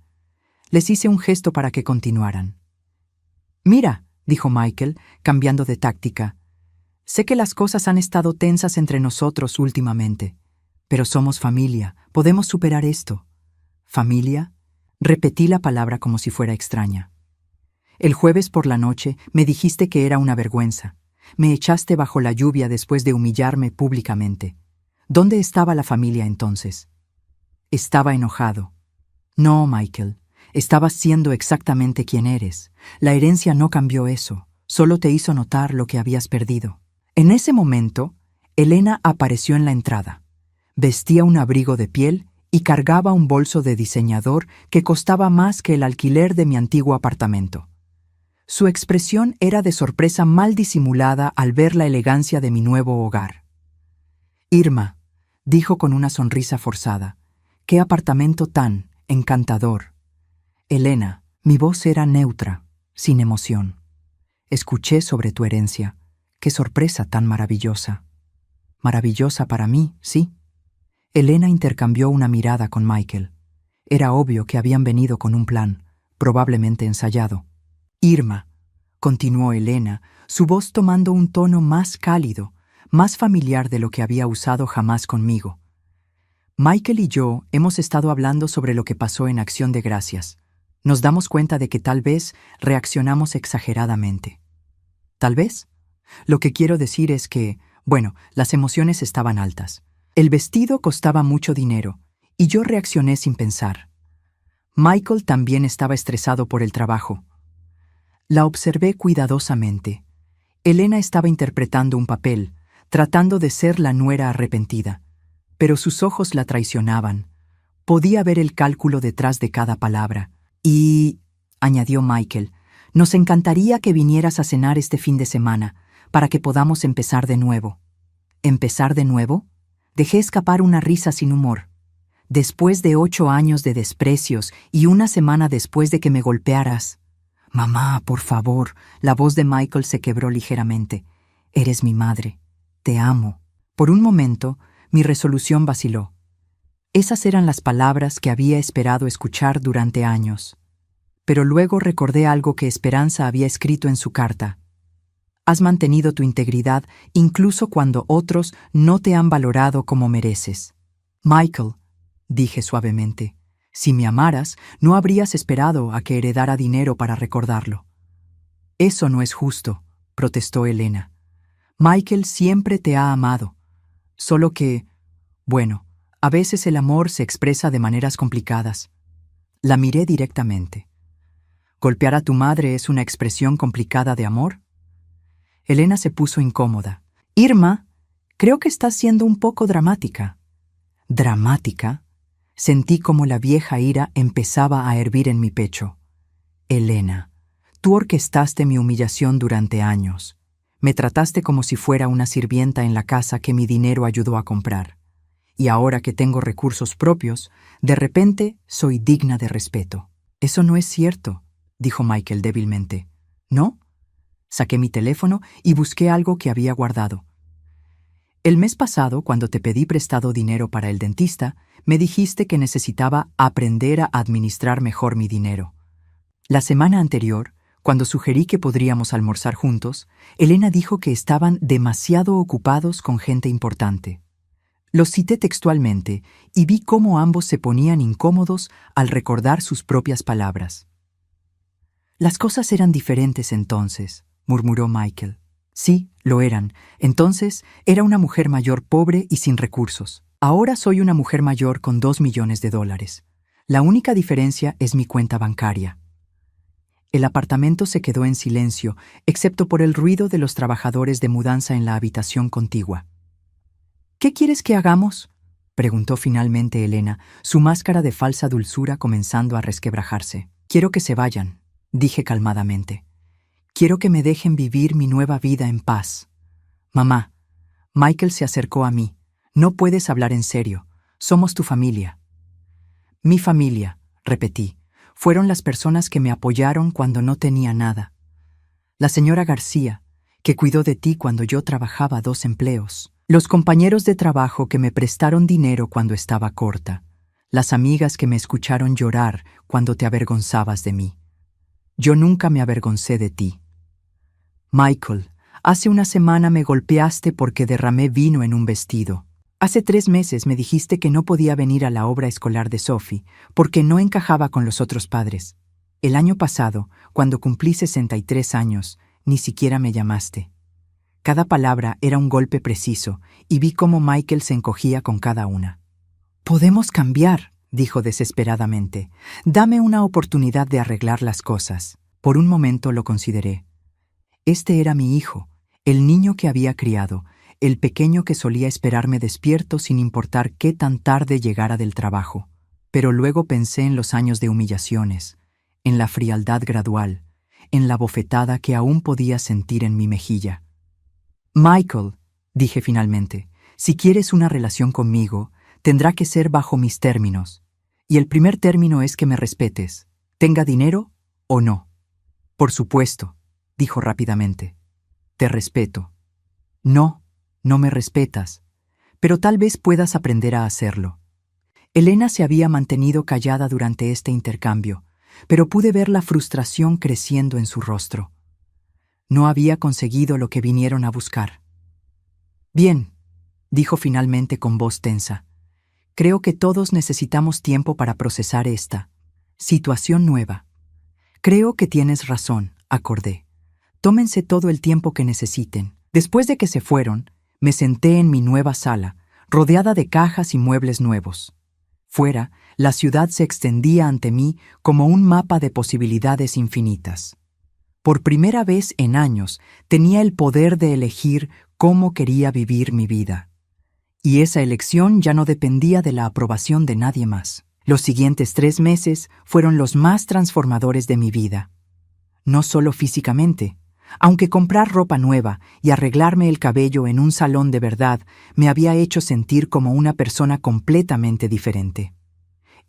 Les hice un gesto para que continuaran. «Mira», dijo Michael, cambiando de táctica, «sé que las cosas han estado tensas entre nosotros últimamente, pero somos familia, podemos superar esto». «¿Familia?». Repetí la palabra como si fuera extraña. «El jueves por la noche me dijiste que era una vergüenza. Me echaste bajo la lluvia después de humillarme públicamente. ¿Dónde estaba la familia entonces?». Estaba enojado. «No, Michael, estabas siendo exactamente quien eres. La herencia no cambió eso, solo te hizo notar lo que habías perdido». En ese momento, Elena apareció en la entrada. Vestía un abrigo de piel y cargaba un bolso de diseñador que costaba más que el alquiler de mi antiguo apartamento. Su expresión era de sorpresa mal disimulada al ver la elegancia de mi nuevo hogar. «Irma», dijo con una sonrisa forzada, «qué apartamento tan encantador». «Elena», mi voz era neutra, sin emoción. «Escuché sobre tu herencia. Qué sorpresa tan maravillosa». «Maravillosa para mí, sí». Elena intercambió una mirada con Michael. Era obvio que habían venido con un plan, probablemente ensayado. «Irma», continuó Elena, su voz tomando un tono más cálido, más familiar de lo que había usado jamás conmigo. «Michael y yo hemos estado hablando sobre lo que pasó en Acción de Gracias. Nos damos cuenta de que tal vez reaccionamos exageradamente». «¿Tal vez?». Lo que quiero decir es que, bueno, las emociones estaban altas. El vestido costaba mucho dinero, y yo reaccioné sin pensar. Michael también estaba estresado por el trabajo. La observé cuidadosamente. Elena estaba interpretando un papel, tratando de ser la nuera arrepentida, pero sus ojos la traicionaban. Podía ver el cálculo detrás de cada palabra. «Y», añadió Michael, «nos encantaría que vinieras a cenar este fin de semana, para que podamos empezar de nuevo». «¿Empezar de nuevo?». Dejé escapar una risa sin humor. «Después de 8 años de desprecios y una semana después de que me golpearas». «Mamá, por favor», la voz de Michael se quebró ligeramente. «Eres mi madre. Te amo». Por un momento, mi resolución vaciló. Esas eran las palabras que había esperado escuchar durante años. Pero luego recordé algo que Esperanza había escrito en su carta. «Has mantenido tu integridad incluso cuando otros no te han valorado como mereces». «Michael», dije suavemente, «si me amaras, no habrías esperado a que heredara dinero para recordarlo». «Eso no es justo». protestó Elena. Michael siempre te ha amado. Solo que, bueno, a veces el amor se expresa de maneras complicadas. La miré directamente. ¿Golpear a tu madre es una expresión complicada de amor? Elena se puso incómoda. Irma, creo que estás siendo un poco dramática. ¿Dramática? Sentí como la vieja ira empezaba a hervir en mi pecho. Elena, tú orquestaste mi humillación durante años. Me trataste como si fuera una sirvienta en la casa que mi dinero ayudó a comprar. Y ahora que tengo recursos propios, de repente soy digna de respeto. Eso no es cierto, dijo Michael débilmente. ¿No? Saqué mi teléfono y busqué algo que había guardado. El mes pasado, cuando te pedí prestado dinero para el dentista, me dijiste que necesitaba aprender a administrar mejor mi dinero. La semana anterior, cuando sugerí que podríamos almorzar juntos, Elena dijo que estaban demasiado ocupados con gente importante. Los cité textualmente y vi cómo ambos se ponían incómodos al recordar sus propias palabras. Las cosas eran diferentes entonces, murmuró Michael. Sí, lo eran. Entonces era una mujer mayor pobre y sin recursos. Ahora soy una mujer mayor con $2 millones. La única diferencia es mi cuenta bancaria. El apartamento se quedó en silencio, excepto por el ruido de los trabajadores de mudanza en la habitación contigua. ¿Qué quieres que hagamos?, preguntó finalmente Elena, su máscara de falsa dulzura comenzando a resquebrajarse. Quiero que se vayan, dije calmadamente. Quiero que me dejen vivir mi nueva vida en paz. Mamá, Michael se acercó a mí. No puedes hablar en serio. Somos tu familia. Mi familia, repetí. Fueron las personas que me apoyaron cuando no tenía nada. La señora García, que cuidó de ti cuando yo trabajaba 2 empleos. Los compañeros de trabajo que me prestaron dinero cuando estaba corta. Las amigas que me escucharon llorar cuando te avergonzabas de mí. Yo nunca me avergoncé de ti. Michael, hace una semana me golpeaste porque derramé vino en un vestido. Hace 3 meses me dijiste que no podía venir a la obra escolar de Sophie porque no encajaba con los otros padres. El año pasado, cuando cumplí 63 años, ni siquiera me llamaste. Cada palabra era un golpe preciso y vi cómo Michael se encogía con cada una. «Podemos cambiar», dijo desesperadamente. «Dame una oportunidad de arreglar las cosas». Por un momento lo consideré. Este era mi hijo, el niño que había criado, el pequeño que solía esperarme despierto sin importar qué tan tarde llegara del trabajo. Pero luego pensé en los años de humillaciones, en la frialdad gradual, en la bofetada que aún podía sentir en mi mejilla. «Michael», dije finalmente, «si quieres una relación conmigo, tendrá que ser bajo mis términos. Y el primer término es que me respetes, tenga dinero o no». «Por supuesto», dijo rápidamente. «Te respeto». «No, no me respetas, pero tal vez puedas aprender a hacerlo». Elena se había mantenido callada durante este intercambio, pero pude ver la frustración creciendo en su rostro. No había conseguido lo que vinieron a buscar. «Bien», dijo finalmente con voz tensa. «Creo que todos necesitamos tiempo para procesar esta situación nueva». «Creo que tienes razón», acordé. «Tómense todo el tiempo que necesiten». Después de que se fueron, me senté en mi nueva sala, rodeada de cajas y muebles nuevos. Fuera, la ciudad se extendía ante mí como un mapa de posibilidades infinitas. Por primera vez en años, tenía el poder de elegir cómo quería vivir mi vida. Y esa elección ya no dependía de la aprobación de nadie más. Los siguientes 3 meses fueron los más transformadores de mi vida. No solo físicamente, aunque comprar ropa nueva y arreglarme el cabello en un salón de verdad me había hecho sentir como una persona completamente diferente.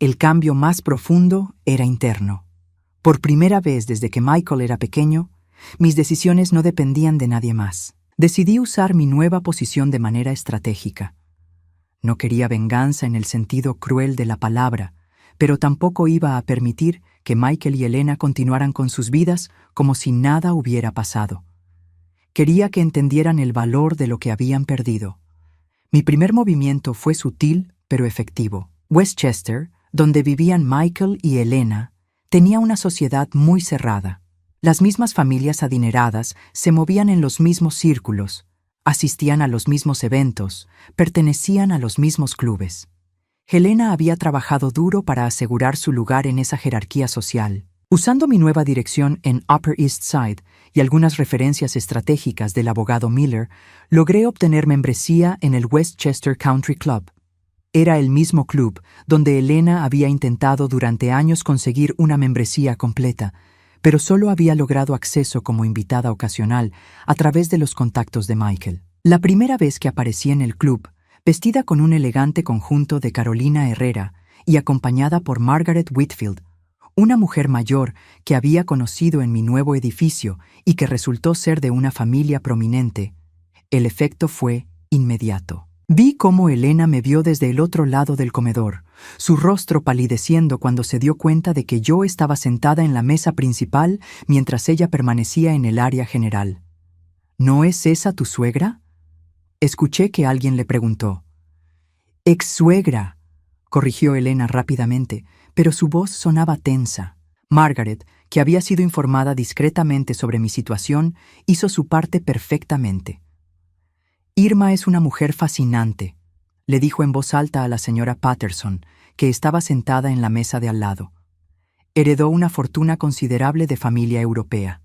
El cambio más profundo era interno. Por primera vez desde que Michael era pequeño, mis decisiones no dependían de nadie más. Decidí usar mi nueva posición de manera estratégica. No quería venganza en el sentido cruel de la palabra, pero tampoco iba a permitir que Michael y Elena continuaran con sus vidas como si nada hubiera pasado. Quería que entendieran el valor de lo que habían perdido. Mi primer movimiento fue sutil pero efectivo. Westchester, donde vivían Michael y Elena, tenía una sociedad muy cerrada. Las mismas familias adineradas se movían en los mismos círculos, asistían a los mismos eventos, pertenecían a los mismos clubes. Helena había trabajado duro para asegurar su lugar en esa jerarquía social. Usando mi nueva dirección en Upper East Side y algunas referencias estratégicas del abogado Miller, logré obtener membresía en el Westchester Country Club. Era el mismo club donde Helena había intentado durante años conseguir una membresía completa, pero solo había logrado acceso como invitada ocasional a través de los contactos de Michael. La primera vez que aparecí en el club, vestida con un elegante conjunto de Carolina Herrera y acompañada por Margaret Whitfield, una mujer mayor que había conocido en mi nuevo edificio y que resultó ser de una familia prominente, el efecto fue inmediato. Vi cómo Helena me vio desde el otro lado del comedor, su rostro palideciendo cuando se dio cuenta de que yo estaba sentada en la mesa principal mientras ella permanecía en el área general. ¿No es esa tu suegra? Escuché que alguien le preguntó. «Ex-suegra», corrigió Helena rápidamente, pero su voz sonaba tensa. Margaret, que había sido informada discretamente sobre mi situación, hizo su parte perfectamente. «Irma es una mujer fascinante», le dijo en voz alta a la señora Patterson, que estaba sentada en la mesa de al lado. Heredó una fortuna considerable de familia europea.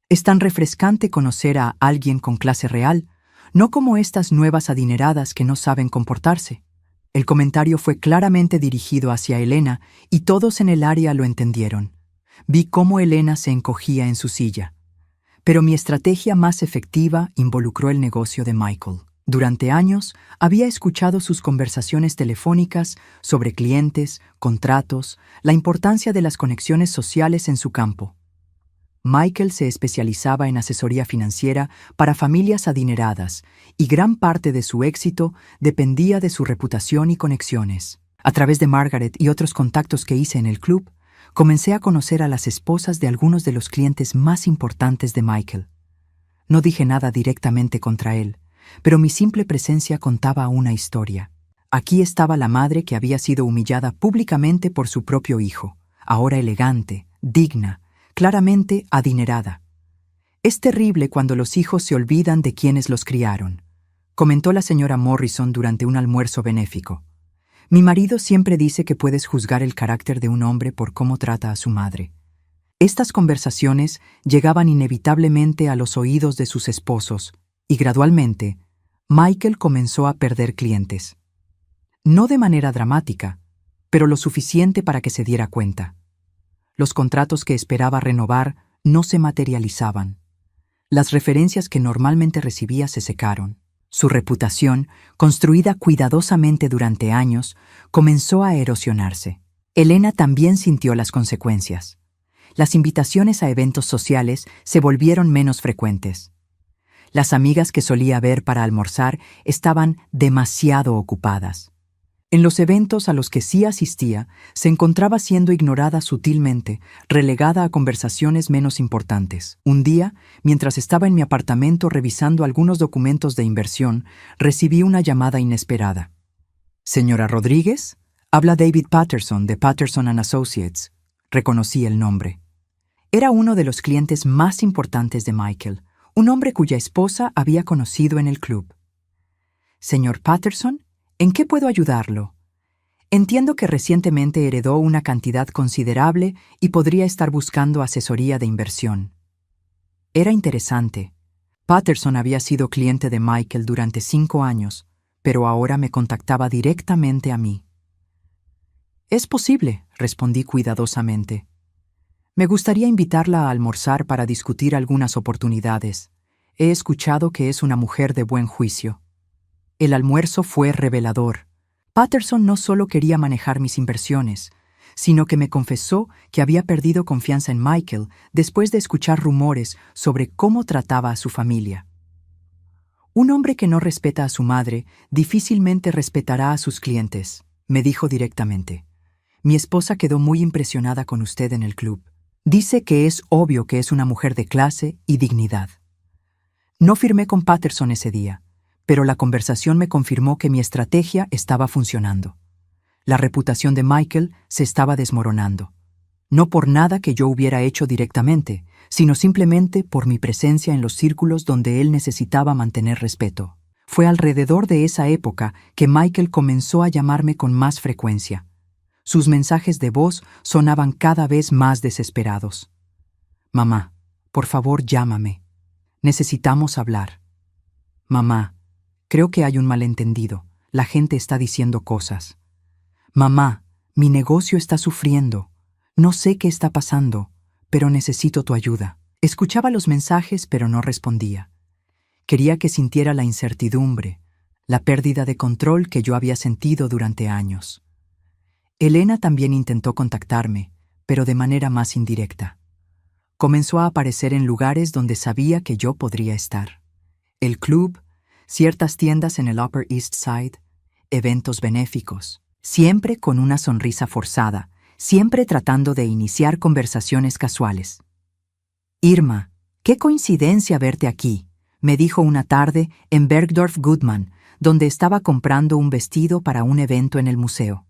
Es tan refrescante conocer a alguien con clase real, no como estas nuevas adineradas que no saben comportarse. El comentario fue claramente dirigido hacia Helena y todos en el área lo entendieron. Vi cómo Helena se encogía en su silla. Pero mi estrategia más efectiva involucró el negocio de Michael. Durante años había escuchado sus conversaciones telefónicas sobre clientes, contratos, la importancia de las conexiones sociales en su campo. Michael se especializaba en asesoría financiera para familias adineradas y gran parte de su éxito dependía de su reputación y conexiones. A través de Margaret y otros contactos que hice en el club, comencé a conocer a las esposas de algunos de los clientes más importantes de Michael. No dije nada directamente contra él, pero mi simple presencia contaba una historia. Aquí estaba la madre que había sido humillada públicamente por su propio hijo, ahora elegante, digna, claramente adinerada. Es terrible cuando los hijos se olvidan de quienes los criaron, comentó la señora Morrison durante un almuerzo benéfico. Mi marido siempre dice que puedes juzgar el carácter de un hombre por cómo trata a su madre. Estas conversaciones llegaban inevitablemente a los oídos de sus esposos y gradualmente Michael comenzó a perder clientes. No de manera dramática, pero lo suficiente para que se diera cuenta. Los contratos que esperaba renovar no se materializaban. Las referencias que normalmente recibía se secaron. Su reputación, construida cuidadosamente durante años, comenzó a erosionarse. Helena también sintió las consecuencias. Las invitaciones a eventos sociales se volvieron menos frecuentes. Las amigas que solía ver para almorzar estaban demasiado ocupadas. En los eventos a los que sí asistía, se encontraba siendo ignorada sutilmente, relegada a conversaciones menos importantes. Un día, mientras estaba en mi apartamento revisando algunos documentos de inversión, recibí una llamada inesperada. «Señora Rodríguez, habla David Patterson de Patterson & Associates». Reconocí el nombre. Era uno de los clientes más importantes de Michael, un hombre cuya esposa había conocido en el club. «Señor Patterson, ¿en qué puedo ayudarlo? Entiendo que recientemente heredó una cantidad considerable y podría estar buscando asesoría de inversión». Era interesante. Patterson había sido cliente de Michael durante 5 años, pero ahora me contactaba directamente a mí. «Es posible», respondí cuidadosamente. «Me gustaría invitarla a almorzar para discutir algunas oportunidades. He escuchado que es una mujer de buen juicio». El almuerzo fue revelador. Patterson no solo quería manejar mis inversiones, sino que me confesó que había perdido confianza en Michael después de escuchar rumores sobre cómo trataba a su familia. «Un hombre que no respeta a su madre difícilmente respetará a sus clientes», me dijo directamente. «Mi esposa quedó muy impresionada con usted en el club. Dice que es obvio que es una mujer de clase y dignidad». No firmé con Patterson ese día, pero la conversación me confirmó que mi estrategia estaba funcionando. La reputación de Michael se estaba desmoronando. No por nada que yo hubiera hecho directamente, sino simplemente por mi presencia en los círculos donde él necesitaba mantener respeto. Fue alrededor de esa época que Michael comenzó a llamarme con más frecuencia. Sus mensajes de voz sonaban cada vez más desesperados. Mamá, por favor llámame. Necesitamos hablar. Mamá, creo que hay un malentendido. La gente está diciendo cosas. Mamá, mi negocio está sufriendo. No sé qué está pasando, pero necesito tu ayuda. Escuchaba los mensajes, pero no respondía. Quería que sintiera la incertidumbre, la pérdida de control que yo había sentido durante años. Elena también intentó contactarme, pero de manera más indirecta. Comenzó a aparecer en lugares donde sabía que yo podría estar. El club, ciertas tiendas en el Upper East Side, eventos benéficos, siempre con una sonrisa forzada, siempre tratando de iniciar conversaciones casuales. Irma, qué coincidencia verte aquí, me dijo una tarde en Bergdorf Goodman, donde estaba comprando un vestido para un evento en el museo.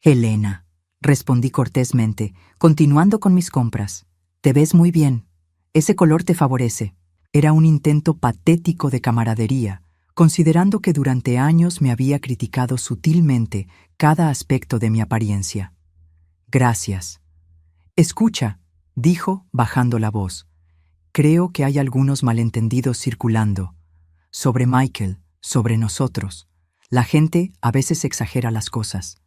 Elena, respondí cortésmente, continuando con mis compras. Te ves muy bien. Ese color te favorece. Era un intento patético de camaradería, considerando que durante años me había criticado sutilmente cada aspecto de mi apariencia. Gracias. Escucha, dijo, bajando la voz. Creo que hay algunos malentendidos circulando. Sobre Michael, sobre nosotros. La gente a veces exagera las cosas.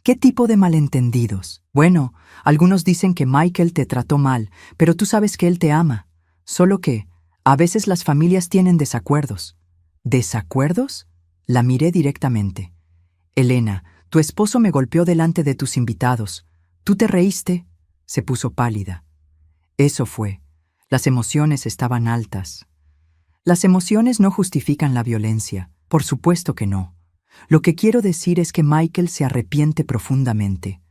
¿Qué tipo de malentendidos? Bueno, algunos dicen que Michael te trató mal, pero tú sabes que él te ama. Solo que, a veces las familias tienen desacuerdos. ¿Desacuerdos? La miré directamente. Elena, tu esposo me golpeó delante de tus invitados. ¿Tú te reíste? Se puso pálida. Eso fue. Las emociones estaban altas. Las emociones no justifican la violencia. Por supuesto que no. Lo que quiero decir es que Michael se arrepiente profundamente.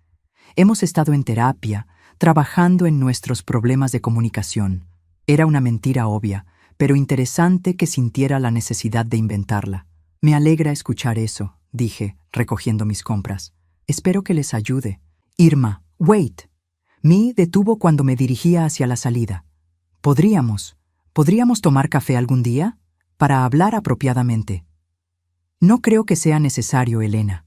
Hemos estado en terapia, trabajando en nuestros problemas de comunicación. Era una mentira obvia, pero interesante que sintiera la necesidad de inventarla. Me alegra escuchar eso, dije, recogiendo mis compras. Espero que les ayude. Irma, wait. Me detuvo cuando me dirigía hacia la salida. ¿Podríamos tomar café algún día? Para hablar apropiadamente. No creo que sea necesario, Elena.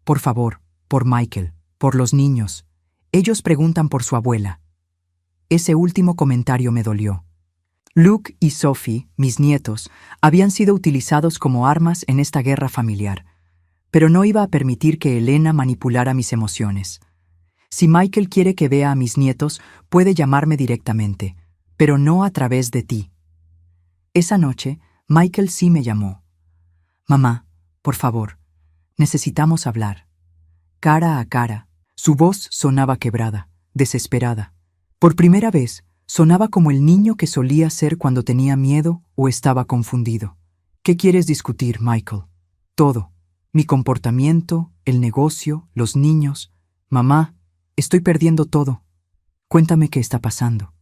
Por favor, por Michael, por los niños. Ellos preguntan por su abuela. Ese último comentario me dolió. Luke y Sophie, mis nietos, habían sido utilizados como armas en esta guerra familiar, pero no iba a permitir que Elena manipulara mis emociones. Si Michael quiere que vea a mis nietos, puede llamarme directamente, pero no a través de ti. Esa noche, Michael sí me llamó. Mamá, por favor, necesitamos hablar. Cara a cara. Su voz sonaba quebrada, desesperada. Por primera vez, sonaba como el niño que solía ser cuando tenía miedo o estaba confundido. ¿Qué quieres discutir, Michael? Todo. Mi comportamiento, el negocio, los niños. Mamá, estoy perdiendo todo. Cuéntame qué está pasando.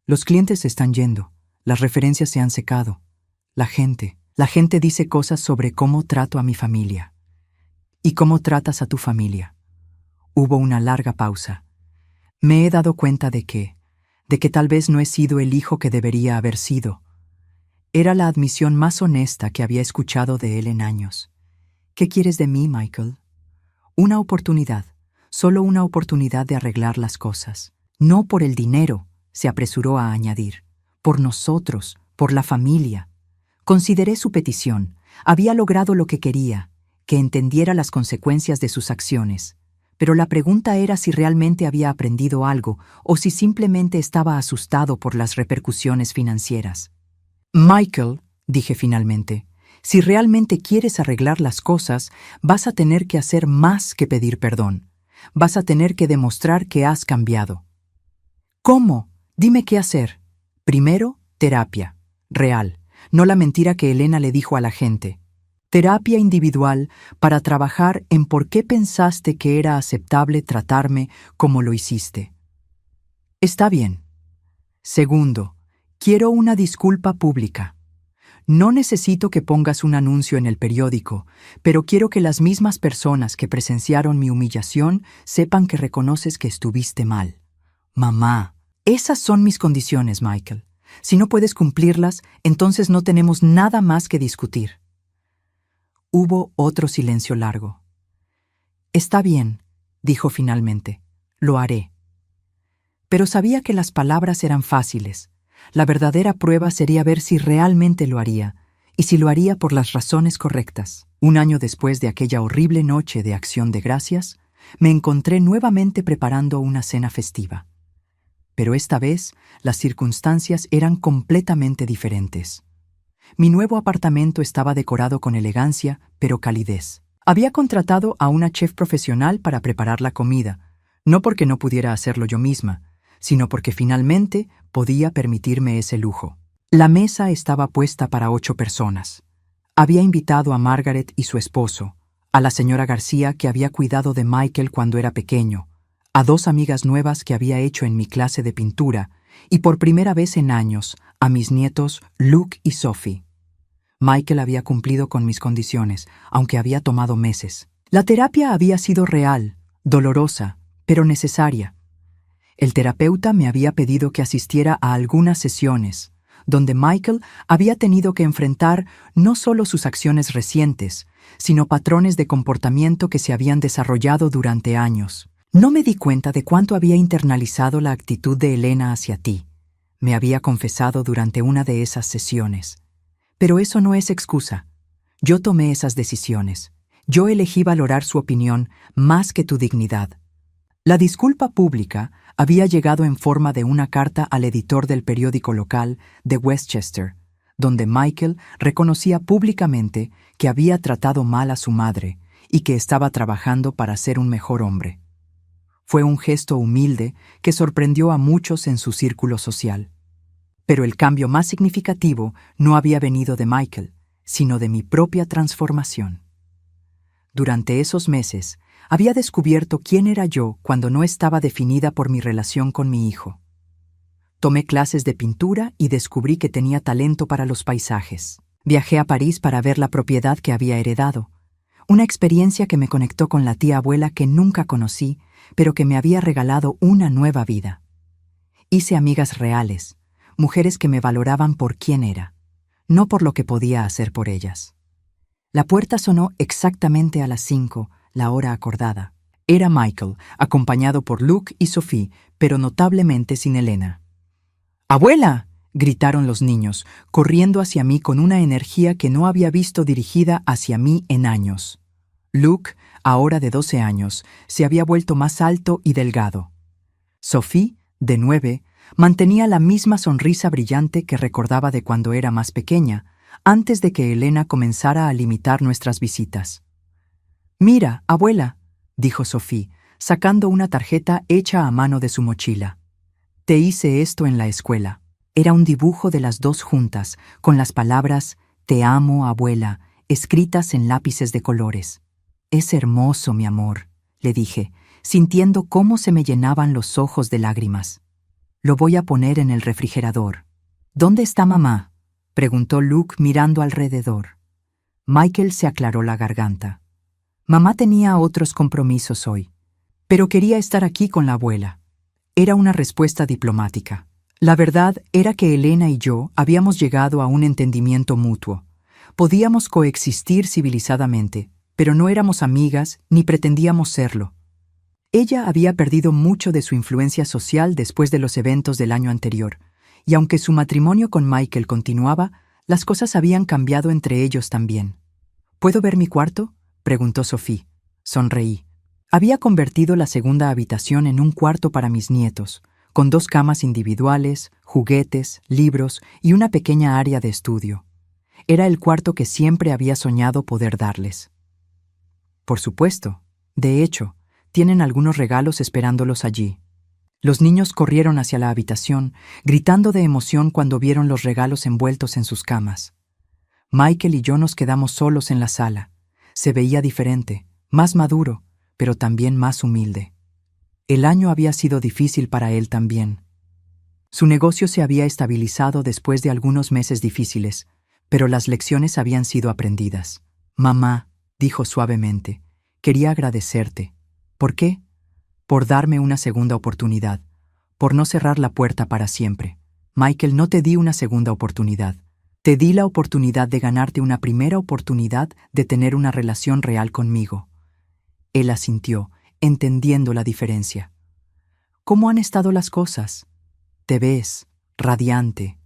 Los clientes se están yendo. Las referencias se han secado. La gente dice cosas sobre cómo trato a mi familia. ¿Y cómo tratas a tu familia? Hubo una larga pausa. Me he dado cuenta de que tal vez no he sido el hijo que debería haber sido. Era la admisión más honesta que había escuchado de él en años. ¿Qué quieres de mí, Michael? Una oportunidad, solo una oportunidad de arreglar las cosas. No por el dinero, se apresuró a añadir. Por nosotros, por la familia. Consideré su petición. Había logrado lo que quería, que entendiera las consecuencias de sus acciones. Pero la pregunta era si realmente había aprendido algo o si simplemente estaba asustado por las repercusiones financieras. Michael, dije finalmente, si realmente quieres arreglar las cosas, vas a tener que hacer más que pedir perdón. Vas a tener que demostrar que has cambiado. ¿Cómo? Dime qué hacer. Primero, terapia. Real. No la mentira que Elena le dijo a la gente. Terapia individual para trabajar en por qué pensaste que era aceptable tratarme como lo hiciste. Está bien. Segundo, quiero una disculpa pública. No necesito que pongas un anuncio en el periódico, pero quiero que las mismas personas que presenciaron mi humillación sepan que reconoces que estuviste mal. Mamá, esas son mis condiciones, Michael. Si no puedes cumplirlas, entonces no tenemos nada más que discutir. Hubo otro silencio largo. Está bien, dijo finalmente. Lo haré. Pero sabía que las palabras eran fáciles. La verdadera prueba sería ver si realmente lo haría, y si lo haría por las razones correctas. Un año después de aquella horrible noche de Acción de Gracias, me encontré nuevamente preparando una cena festiva. Pero esta vez, las circunstancias eran completamente diferentes. Mi nuevo apartamento estaba decorado con elegancia, pero calidez. Había contratado a una chef profesional para preparar la comida, no porque no pudiera hacerlo yo misma, sino porque finalmente podía permitirme ese lujo. La mesa estaba puesta para 8 personas. Había invitado a Margaret y su esposo, a la señora García que había cuidado de Michael cuando era pequeño, a 2 amigas nuevas que había hecho en mi clase de pintura y por primera vez en años a mis nietos Luke y Sophie. Michael había cumplido con mis condiciones, aunque había tomado meses. La terapia había sido real, dolorosa, pero necesaria. El terapeuta me había pedido que asistiera a algunas sesiones, donde Michael había tenido que enfrentar no solo sus acciones recientes, sino patrones de comportamiento que se habían desarrollado durante años. No me di cuenta de cuánto había internalizado la actitud de Elena hacia ti, me había confesado durante una de esas sesiones. Pero eso no es excusa. Yo tomé esas decisiones. Yo elegí valorar su opinión más que tu dignidad. La disculpa pública había llegado en forma de una carta al editor del periódico local de Westchester, donde Michael reconocía públicamente que había tratado mal a su madre y que estaba trabajando para ser un mejor hombre. Fue un gesto humilde que sorprendió a muchos en su círculo social. Pero el cambio más significativo no había venido de Michael, sino de mi propia transformación. Durante esos meses, había descubierto quién era yo cuando no estaba definida por mi relación con mi hijo. Tomé clases de pintura y descubrí que tenía talento para los paisajes. Viajé a París para ver la propiedad que había heredado, una experiencia que me conectó con la tía abuela que nunca conocí, pero que me había regalado una nueva vida. Hice amigas reales, mujeres que me valoraban por quién era, no por lo que podía hacer por ellas. La puerta sonó exactamente a las 5, la hora acordada. Era Michael, acompañado por Luke y Sophie, pero notablemente sin Elena. ¡Abuela!, gritaron los niños, corriendo hacia mí con una energía que no había visto dirigida hacia mí en años. Luke, ahora de 12 años, se había vuelto más alto y delgado. Sophie, de 9, mantenía la misma sonrisa brillante que recordaba de cuando era más pequeña, antes de que Elena comenzara a limitar nuestras visitas. «Mira, abuela», dijo Sophie, sacando una tarjeta hecha a mano de su mochila. «Te hice esto en la escuela». Era un dibujo de las 2 juntas, con las palabras «Te amo, abuela», escritas en lápices de colores. «Es hermoso, mi amor», le dije, sintiendo cómo se me llenaban los ojos de lágrimas. «Lo voy a poner en el refrigerador». «¿Dónde está mamá?», preguntó Luke mirando alrededor. Michael se aclaró la garganta. Mamá tenía otros compromisos hoy, pero quería estar aquí con la abuela. Era una respuesta diplomática. La verdad era que Elena y yo habíamos llegado a un entendimiento mutuo. Podíamos coexistir civilizadamente, pero no éramos amigas ni pretendíamos serlo. Ella había perdido mucho de su influencia social después de los eventos del año anterior, y aunque su matrimonio con Michael continuaba, las cosas habían cambiado entre ellos también. «¿Puedo ver mi cuarto?», preguntó Sophie. Sonreí. Había convertido la segunda habitación en un cuarto para mis nietos, con 2 camas individuales, juguetes, libros y una pequeña área de estudio. Era el cuarto que siempre había soñado poder darles. Por supuesto. De hecho, tienen algunos regalos esperándolos allí. Los niños corrieron hacia la habitación, gritando de emoción cuando vieron los regalos envueltos en sus camas. Michael y yo nos quedamos solos en la sala. Se veía diferente, más maduro, pero también más humilde. El año había sido difícil para él también. Su negocio se había estabilizado después de algunos meses difíciles, pero las lecciones habían sido aprendidas. Mamá, dijo suavemente, quería agradecerte. ¿Por qué? Por darme una segunda oportunidad, por no cerrar la puerta para siempre. Michael, no te di una segunda oportunidad. Te di la oportunidad de ganarte una primera oportunidad de tener una relación real conmigo. Él asintió, entendiendo la diferencia. ¿Cómo han estado las cosas? Te ves radiante.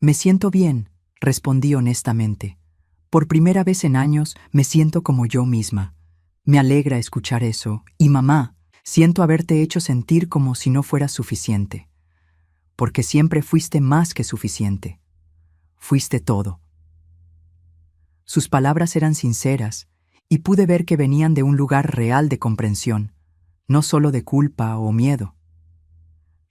Me siento bien, respondí honestamente. Por primera vez en años me siento como yo misma. Me alegra escuchar eso. Y mamá, siento haberte hecho sentir como si no fueras suficiente. Porque siempre fuiste más que suficiente. Fuiste todo. Sus palabras eran sinceras, y pude ver que venían de un lugar real de comprensión, no solo de culpa o miedo.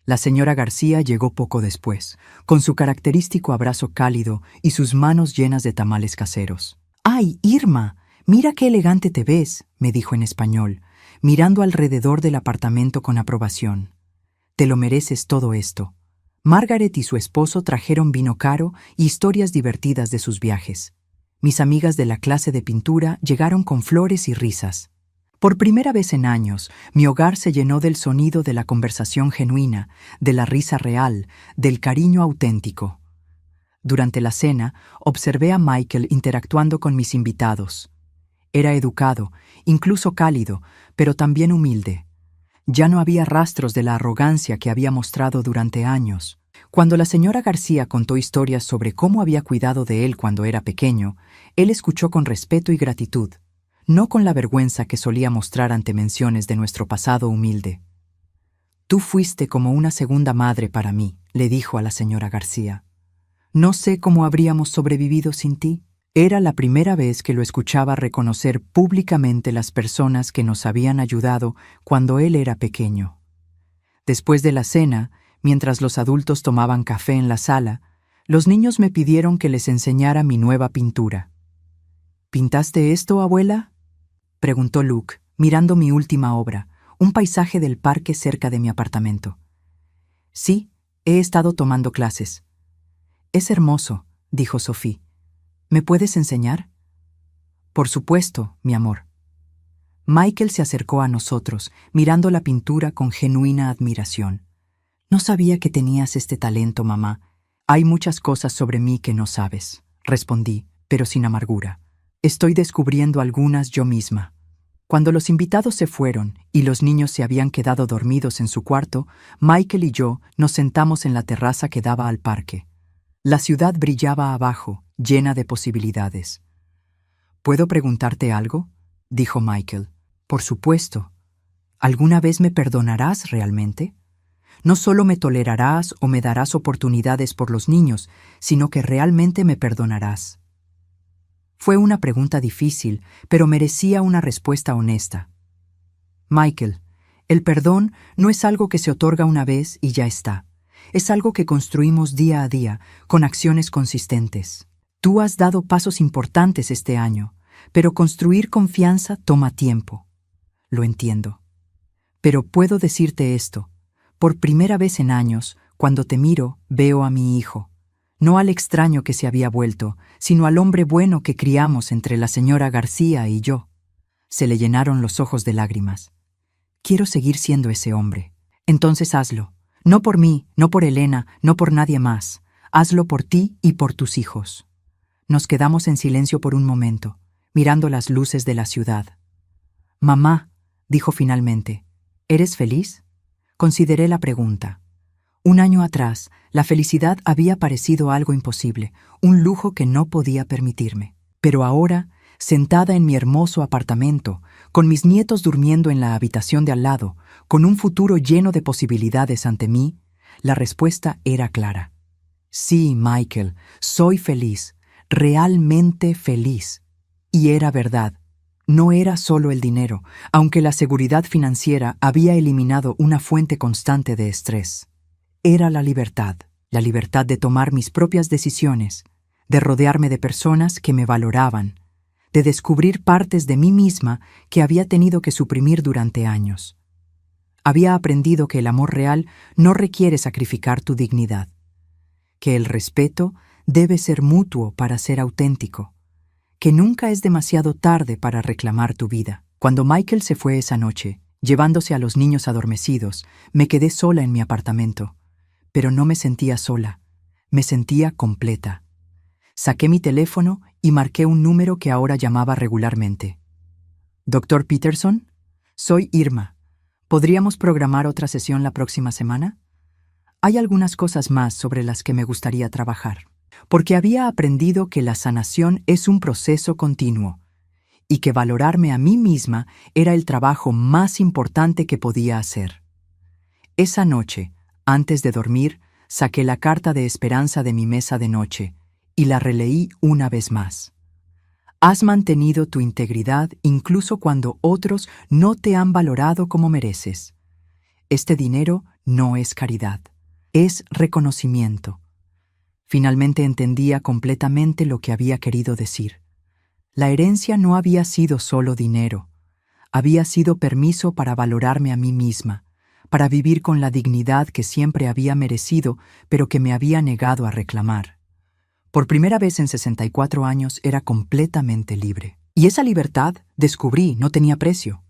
La señora García llegó poco después, con su característico abrazo cálido y sus manos llenas de tamales caseros. «¡Ay, Irma! Mira qué elegante te ves», me dijo en español, mirando alrededor del apartamento con aprobación. «Te lo mereces todo esto». Margaret y su esposo trajeron vino caro y historias divertidas de sus viajes. Mis amigas de la clase de pintura llegaron con flores y risas. Por primera vez en años, mi hogar se llenó del sonido de la conversación genuina, de la risa real, del cariño auténtico. Durante la cena, observé a Michael interactuando con mis invitados. Era educado, incluso cálido, pero también humilde. Ya no había rastros de la arrogancia que había mostrado durante años. Cuando la señora García contó historias sobre cómo había cuidado de él cuando era pequeño, él escuchó con respeto y gratitud, no con la vergüenza que solía mostrar ante menciones de nuestro pasado humilde. «Tú fuiste como una segunda madre para mí», le dijo a la señora García. «No sé cómo habríamos sobrevivido sin ti». Era la primera vez que lo escuchaba reconocer públicamente las personas que nos habían ayudado cuando él era pequeño. Después de la cena, mientras los adultos tomaban café en la sala, los niños me pidieron que les enseñara mi nueva pintura. «¿Pintaste esto, abuela?», preguntó Luke, mirando mi última obra, un paisaje del parque cerca de mi apartamento. «Sí, he estado tomando clases». «Es hermoso», dijo Sophie. «¿Me puedes enseñar?» «Por supuesto, mi amor». Michael se acercó a nosotros, mirando la pintura con genuina admiración. «No sabía que tenías este talento, mamá. Hay muchas cosas sobre mí que no sabes», respondí, pero sin amargura. «Estoy descubriendo algunas yo misma». Cuando los invitados se fueron y los niños se habían quedado dormidos en su cuarto, Michael y yo nos sentamos en la terraza que daba al parque. La ciudad brillaba abajo, llena de posibilidades. «¿Puedo preguntarte algo?», dijo Michael. «Por supuesto. ¿Alguna vez me perdonarás realmente? No solo me tolerarás o me darás oportunidades por los niños, sino que realmente me perdonarás». Fue una pregunta difícil, pero merecía una respuesta honesta. «Michael, el perdón no es algo que se otorga una vez y ya está. Es algo que construimos día a día, con acciones consistentes. Tú has dado pasos importantes este año, pero construir confianza toma tiempo. Lo entiendo. Pero puedo decirte esto. Por primera vez en años, cuando te miro, veo a mi hijo. No al extraño que se había vuelto, sino al hombre bueno que criamos entre la señora García y yo». Se le llenaron los ojos de lágrimas. «Quiero seguir siendo ese hombre. Entonces hazlo. No por mí, no por Elena, no por nadie más. Hazlo por ti y por tus hijos». Nos quedamos en silencio por un momento, mirando las luces de la ciudad. «Mamá», dijo finalmente, «¿eres feliz?». Consideré la pregunta. Un año atrás, la felicidad había parecido algo imposible, un lujo que no podía permitirme. Pero ahora, sentada en mi hermoso apartamento, con mis nietos durmiendo en la habitación de al lado, con un futuro lleno de posibilidades ante mí, la respuesta era clara. Sí, Michael, soy feliz, realmente feliz. Y era verdad. No era solo el dinero, aunque la seguridad financiera había eliminado una fuente constante de estrés. Era la libertad de tomar mis propias decisiones, de rodearme de personas que me valoraban, de descubrir partes de mí misma que había tenido que suprimir durante años. Había aprendido que el amor real no requiere sacrificar tu dignidad, que el respeto debe ser mutuo para ser auténtico, que nunca es demasiado tarde para reclamar tu vida. Cuando Michael se fue esa noche, llevándose a los niños adormecidos, me quedé sola en mi apartamento. Pero no me sentía sola, me sentía completa. Saqué mi teléfono y marqué un número que ahora llamaba regularmente. «Doctor Peterson, soy Irma. ¿Podríamos programar otra sesión la próxima semana? Hay algunas cosas más sobre las que me gustaría trabajar». Porque había aprendido que la sanación es un proceso continuo y que valorarme a mí misma era el trabajo más importante que podía hacer. Esa noche, antes de dormir, saqué la carta de esperanza de mi mesa de noche y la releí una vez más. Has mantenido tu integridad incluso cuando otros no te han valorado como mereces. Este dinero no es caridad, es reconocimiento. Finalmente entendía completamente lo que había querido decir. La herencia no había sido solo dinero, había sido permiso para valorarme a mí misma, para vivir con la dignidad que siempre había merecido, pero que me había negado a reclamar. Por primera vez en 64 años era completamente libre. Y esa libertad, descubrí, no tenía precio.